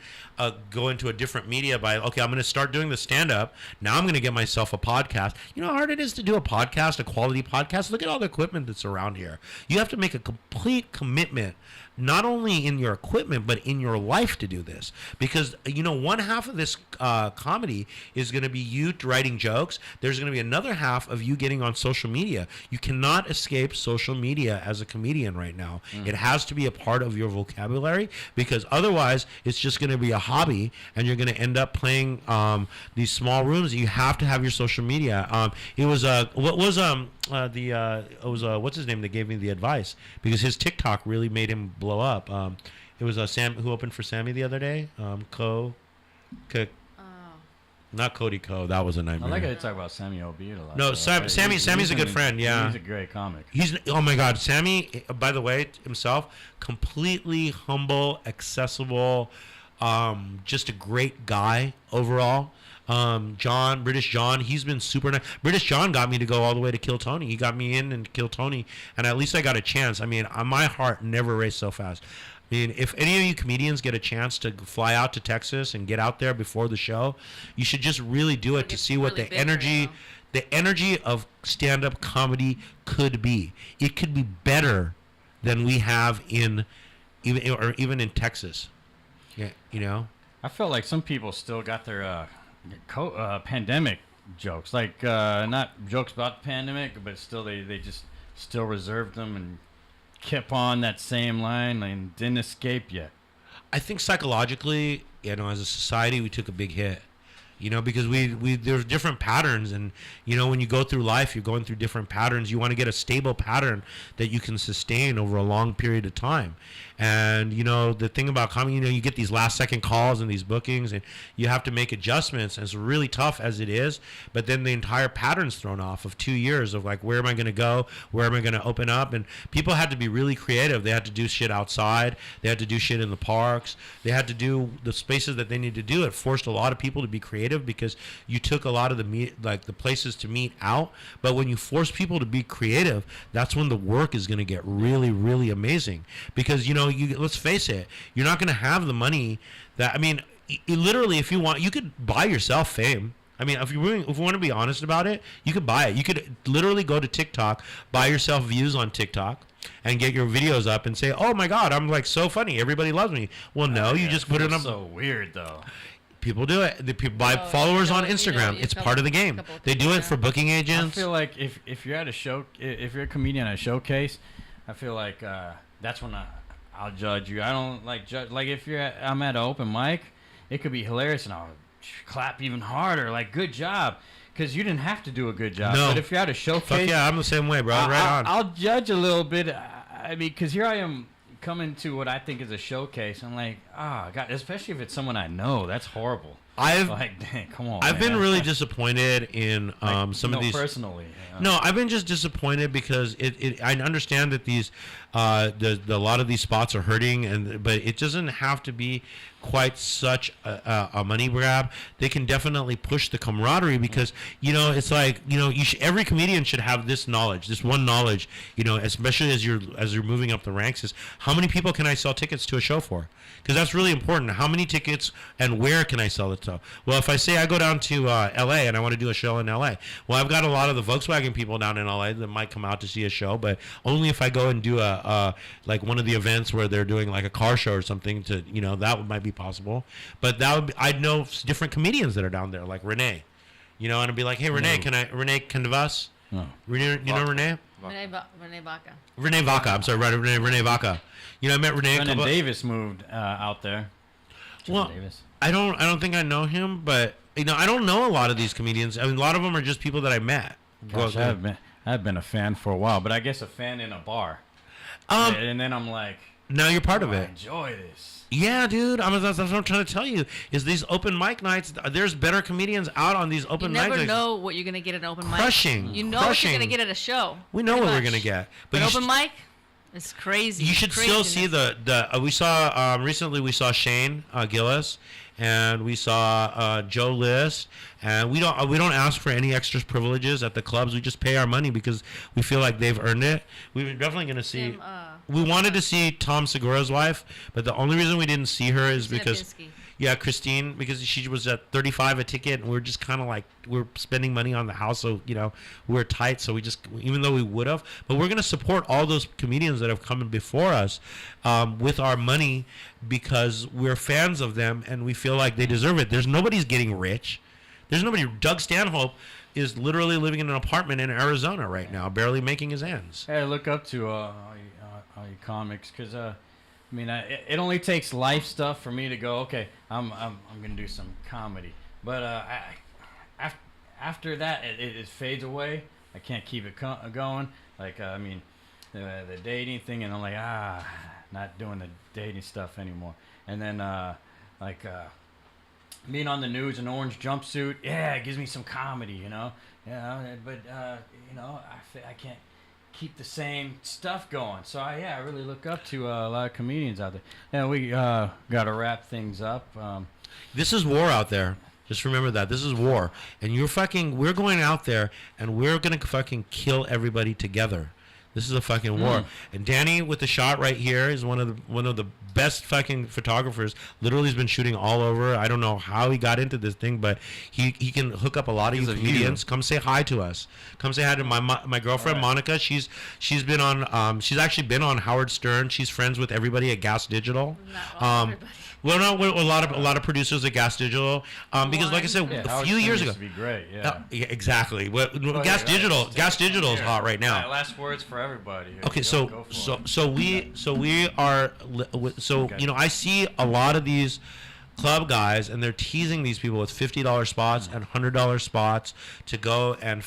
go into a different media by, okay, I'm going to start doing the stand up. Now I'm going to get myself a podcast. You know how hard it is to do a podcast, a quality podcast? Look at all the equipment that's around here. You have to make a complete commitment, not only in your equipment but in your life to do this, because one half of this comedy is going to be you writing jokes. There's going to be another half of you getting on social media. You cannot escape social media as a comedian right now. It has to be a part of your vocabulary, because otherwise it's just going to be a hobby and you're going to end up playing these small rooms. You have to have your social media. It was what's his name that gave me the advice, because his TikTok really made him blow up. It was Sam who opened for Sammy the other day. Not Cody Ko. That was a nightmare. I like how you talk about Sammy Obeid a lot. No, Sammy's a good friend. Yeah, he's a great comic. Oh my God, Sammy. By the way, himself, completely humble, accessible, just a great guy overall. British John, he's been super nice. British John got me to go all the way to Kill Tony. He got me in and Kill Tony, and at least I got a chance. I mean, my heart never raced so fast. I mean, if any of you comedians get a chance to fly out to Texas and get out there before the show, you should just really do it to see what the energy of stand-up comedy could be. It could be better than we have even in Texas. Yeah, I felt like some people still got their pandemic jokes, like not jokes about the pandemic, but still they just still reserved them and kept on that same line and didn't escape yet. I think psychologically, as a society, we took a big hit. Because there's different patterns, and when you go through life, you're going through different patterns. You want to get a stable pattern that you can sustain over a long period of time. And the thing about comedy, you get these last second calls and these bookings, and you have to make adjustments. And it's really tough as it is, but then the entire pattern's thrown off of 2 years of like, where am I going to go? Where am I going to open up? And people had to be really creative. They had to do shit outside. They had to do shit in the parks. They had to do the spaces that they need to do. It forced a lot of people to be creative because you took a lot of the places to meet out. But when you force people to be creative, that's when the work is going to get really, really amazing. Because let's face it, you're not going to have the money that, literally, if you want, you could buy yourself fame. If you want to be honest about it, you could buy it. You could literally go to TikTok, buy yourself views on TikTok, and get your videos up and say, "Oh my God, I'm like so funny. Everybody loves me." Well, no, you just put it up. So weird though. People do it. The people buy followers on Instagram. It's part of the game. They do it for booking agents. I feel like if you're at a show, if you're a comedian at a showcase, I feel like that's when I'll judge you. I don't like judge. Like if I'm at an open mic, it could be hilarious, and I'll clap even harder. Like, good job, because you didn't have to do a good job. No. But if you're at a showcase, fuck yeah, I'm the same way, bro. Right on. I'll judge a little bit. Because here I am coming to what I think is a showcase. I'm like, God, especially if it's someone I know. That's horrible. Dang, come on. I've been really disappointed in some of these. Personally. No, I've been just disappointed because I understand that these a lot of these spots are hurting, but it doesn't have to be quite such a money grab. They can definitely push the camaraderie because it's like every comedian should have this knowledge, this one knowledge, especially as you're moving up the ranks, is how many people can I sell tickets to a show for? Because that's really important. How many tickets and where can I sell it So, well, if I say I go down to L.A. and I want to do a show in L.A., well, I've got a lot of the Volkswagen people down in L.A. that might come out to see a show, but only if I go and do like one of the events where they're doing like a car show or something. To that might be possible. But I'd know different comedians that are down there, like Renee, and I'd be like, hey, Renee, Renee Canvas? No. Renee, you know Renee? Renee Vaca. Renee Vaca. I'm sorry, Renee Vaca. I met Renee. Brendan Davis moved out there. Well, Davis. I don't think I know him, but I don't know a lot of these comedians. I mean, a lot of them are just people that I met. Gosh, I've been a fan for a while, but I guess a fan in a bar. And then I'm like, now you're part of it. I enjoy this. Yeah, dude. That's what I'm trying to tell you. Is these open mic nights? There's better comedians out on these open mics. You never know what you're gonna get at an open mic. Crushing. You know what you're gonna get at a show. We know what we're gonna get. But open mic, it's crazy. You should still see we saw recently. We saw Shane Gillis, and we saw Joe List, and we don't ask for any extra privileges at the clubs. We just pay our money because we feel like they've earned it. We're definitely going to see. We wanted to see Tom Segura's wife, but the only reason we didn't see her is because Christine, because she was at $35 a ticket, and we're just kind of like we're spending money on the house, so we're tight. So we just, even though we would have, but we're going to support all those comedians that have come before us with our money because we're fans of them and we feel like they deserve it. There's nobody's getting rich. There's nobody. Doug Stanhope is literally living in an apartment in Arizona right now, barely making his ends. Hey, I look up to all you comics because it only takes life stuff for me to go. Okay, I'm gonna do some comedy, but after that it fades away. I can't keep it going. Like the dating thing, and I'm like not doing the dating stuff anymore. And then being on the news in an orange jumpsuit, it gives me some comedy, but I can't keep the same stuff going. So I really look up to a lot of comedians out there. And we got to wrap things up. This is war out there. Just remember that. This is war. And we're going out there and we're going to fucking kill everybody together. This is a fucking war. And Danny with the shot right here is one of the best fucking photographers. Literally has been shooting all over. I don't know how he got into this thing, but he can hook up a lot of you comedians. Come say hi to us. Come say hi to my girlfriend Monica. She's been on she's actually been on Howard Stern. She's friends with everybody at Gas Digital. Everybody. Well, no, a lot of producers at Gas Digital, because like I said, a few years ago, used to be great, yeah. Exactly. Well, Gas Digital is hot right now. Right, last words for everybody. Okay, so we are I see a lot of these club guys, and they're teasing these people with $50 spots and $100 spots to go and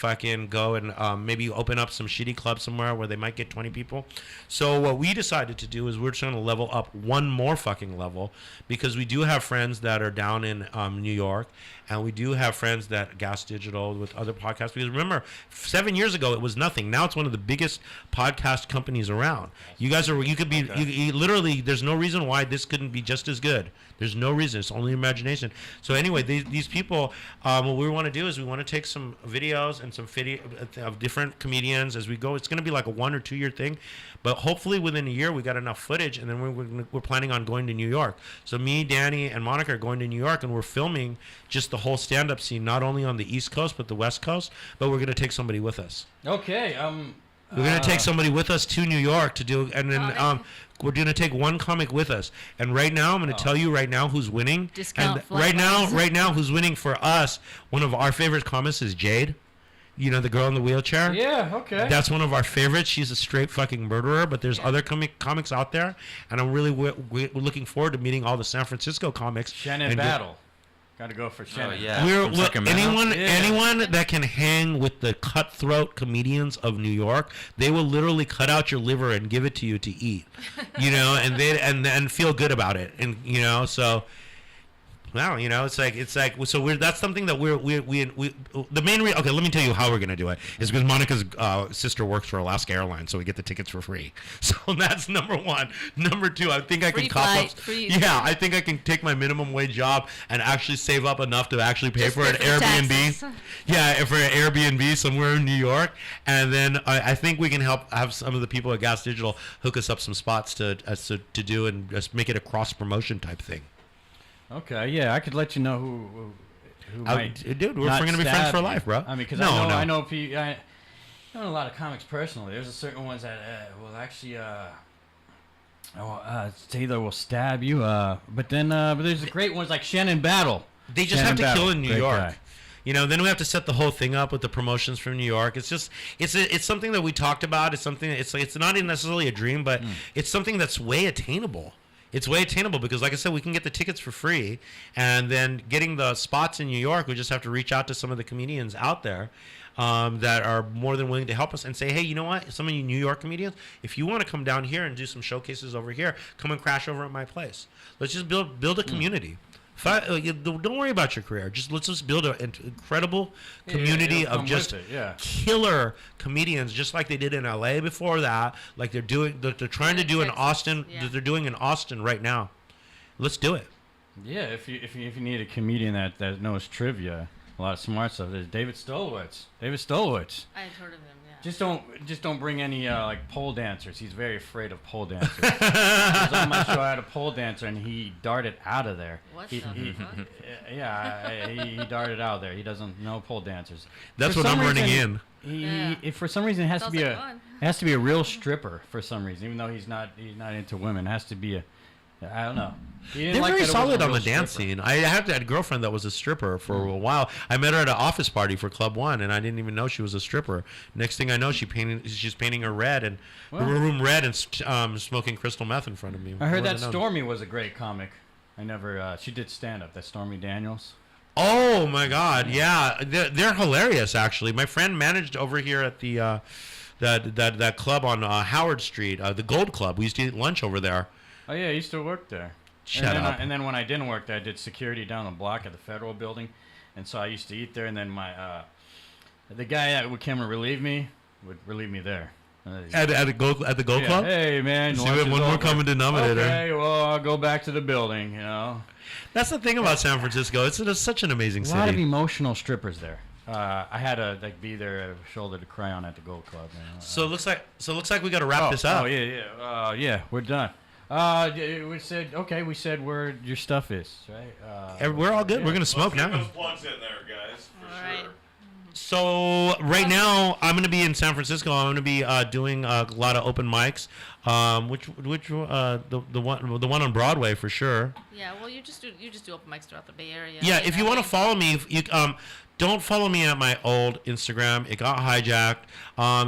maybe open up some shitty club somewhere where they might get 20 people. So what we decided to do is we're trying to level up one more fucking level, because we do have friends that are down in New York, and we do have friends that Gas Digital with other podcasts. Because remember, 7 years ago it was nothing. Now it's one of the biggest podcast companies around. You guys are. You could be. You literally. There's no reason why this couldn't be just as good. There's no reason. It's only imagination. So anyway, these people. What we want to do is we want to take some videos and some video of different comedians as we go. It's going to be like a 1 or 2 year thing, but hopefully within a year we got enough footage, and then we're planning on going to New York. So me, Danny, and Monica are going to New York, and we're filming just the whole stand-up scene, not only on the East Coast but the West Coast. But we're going to take somebody with us. Okay. We're going to take somebody with us to New York to do, and then we're going to take one comic with us. And right now, I'm going to tell you right now who's winning. Discount and right now, who's winning for us? One of our favorite comics is Jade. You know, the girl in the wheelchair? Yeah, okay. That's one of our favorites. She's a straight fucking murderer, but there's other comics out there, and I'm really we're looking forward to meeting all the San Francisco comics. Shannon Battle. Got to go for Shannon. Oh, yeah. Anyone that can hang with the cutthroat comedians of New York, they will literally cut out your liver and give it to you to eat, and feel good about it, and so. Wow, it's like so that's something that we the main okay, let me tell you how we're gonna do it is because Monica's sister works for Alaska Airlines, so we get the tickets for free. So that's number one. Number two, I think I can I think I can take my minimum wage job and actually save up enough to actually pay for an Airbnb. Taxes. Yeah, for an Airbnb somewhere in New York, and then I think we can have some of the people at Gas Digital hook us up some spots to do and just make it a cross promotion type thing. Okay, yeah, I could let you know who might. Dude, we're not going to be friends stab for you. life, bro. I mean, because no, I know I know a lot of comics personally. There's a certain ones that will actually Taylor will stab you. But there's the great ones like Shannon Battle. They just Shannon have to kill Battle, in New great York. guy. You know, then we have to set the whole thing up with the promotions from New York. It's just, it's something that we talked about. It's something. It's not even necessarily a dream, but it's something that's way attainable. It's way attainable because, like I said, we can get the tickets for free, and then getting the spots in New York, we just have to reach out to some of the comedians out there that are more than willing to help us and say, hey, you know what? Some of you New York comedians, if you want to come down here and do some showcases over here, come and crash over at my place. Let's just build a community. Don't worry about your career. Let's just build an incredible community of just killer comedians, just like they did in LA before that. Like they're trying to do in Austin. Yeah. They're doing in Austin right now. Let's do it. Yeah, if you need a comedian that knows trivia, a lot of smart stuff. There's David Stolowitz. I had heard of him. Yeah. Just don't bring any like pole dancers. He's very afraid of pole dancers. He was on my show. I had a pole dancer and he darted out of there. What He darted out of there. He doesn't know pole dancers. That's For what some I'm running reason, in. If for some reason it has to Sounds be like fun. it has to be a real stripper for some reason, even though he's not into women. It has to be I don't know. They're very solid on the dance scene. I had a girlfriend that was a stripper for a while. I met her at an office party for Club One, and I didn't even know she was a stripper. Next thing I know, she's painting her red and her room red and smoking crystal meth in front of me. I heard that Stormy was a great comic. I never. She did stand up. That Stormy Daniels. Oh my God! Yeah, they're hilarious. Actually, my friend managed over here at the that club on Howard Street, the Gold Club. We used to eat lunch over there. Oh yeah, I used to work there. Shut up. And then when I didn't work there, I did security down the block at the Federal Building, and so I used to eat there. And then the guy that would come and relieve me would relieve me there. At the Gold Club. Hey man, so we have one more common denominator. Okay, well I'll go back to the building. You know. That's the thing about San Francisco. It's such an amazing city. A lot of emotional strippers there. I had to be there, a shoulder to cry on at the Gold Club. You know? So it looks like we got to wrap this up. Oh yeah, we're done. We said where your stuff is, right? We're all good. Yeah. We're gonna smoke now. Those plugs in there, guys, for All right. sure. So right now I'm gonna be in San Francisco. I'm gonna be doing a lot of open mics. The one on Broadway for sure. Yeah. Well, you just do open mics throughout the Bay Area. Yeah. If you want to follow me, you don't follow me at my old Instagram. It got hijacked.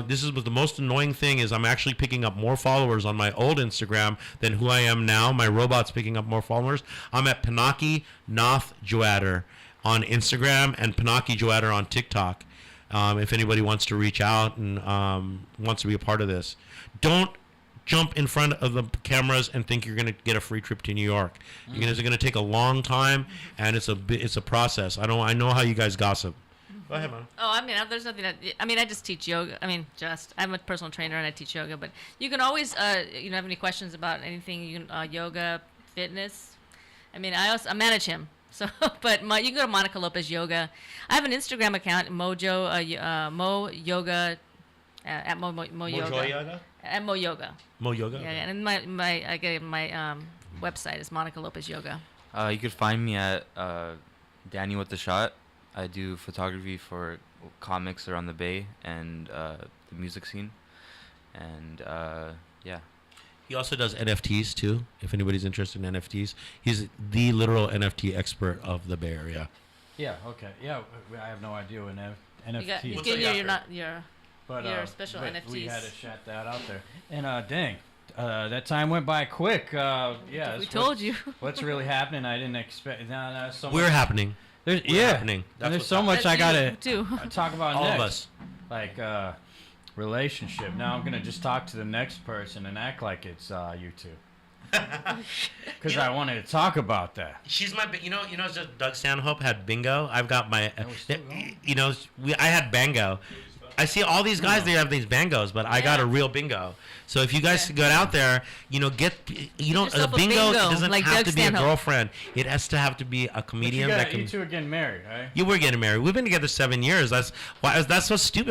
This is the most annoying thing is I'm actually picking up more followers on my old Instagram than who I am now. My robot's picking up more followers. I'm at Pinaki Nath Joadder on Instagram and Pinaki Joadder on TikTok. If anybody wants to reach out and wants to be a part of this, don't jump in front of the cameras and think you're going to get a free trip to New York. It's going to take a long time, and it's a process. I know how you guys gossip. Go ahead, man. Oh, there's nothing. I just teach yoga. I'm a personal trainer and I teach yoga. But you can always, have any questions about anything, yoga, fitness. I manage him. So, but you can go to Monica Lopez Yoga. I have an Instagram account, Mo Yoga, at Mo Yoga. At Mo Yoga. Mo Yoga. Yeah, and my website is Monica Lopez Yoga. You could find me at Danny with the Shot. I do photography for comics around the Bay and the music scene, and yeah. He also does NFTs too. If anybody's interested in NFTs, he's the literal NFT expert of the Bay Area. Yeah. Okay. Yeah. I have no idea what NFT. Your special NFTs. We had to shout that out there. And dang, that time went by quick. Yeah. We told you. What's really happening? I didn't expect. No, so We're happening. We're happening. There's so much I gotta talk about all next. of us. Like relationship. Now I'm gonna just talk to the next person and act like it's you two. Because I wanted to talk about that. She's my, just Doug Stanhope had bingo. I've got my, I had bango. I see all these guys, they have these bangos, but I got a real bingo. So if you guys get out there, a bingo doesn't like have Doug to be Stanhope. a girlfriend. It has to have to be a comedian that can. You two are getting married, right? You were getting married. We've been together 7 years. That's so stupid.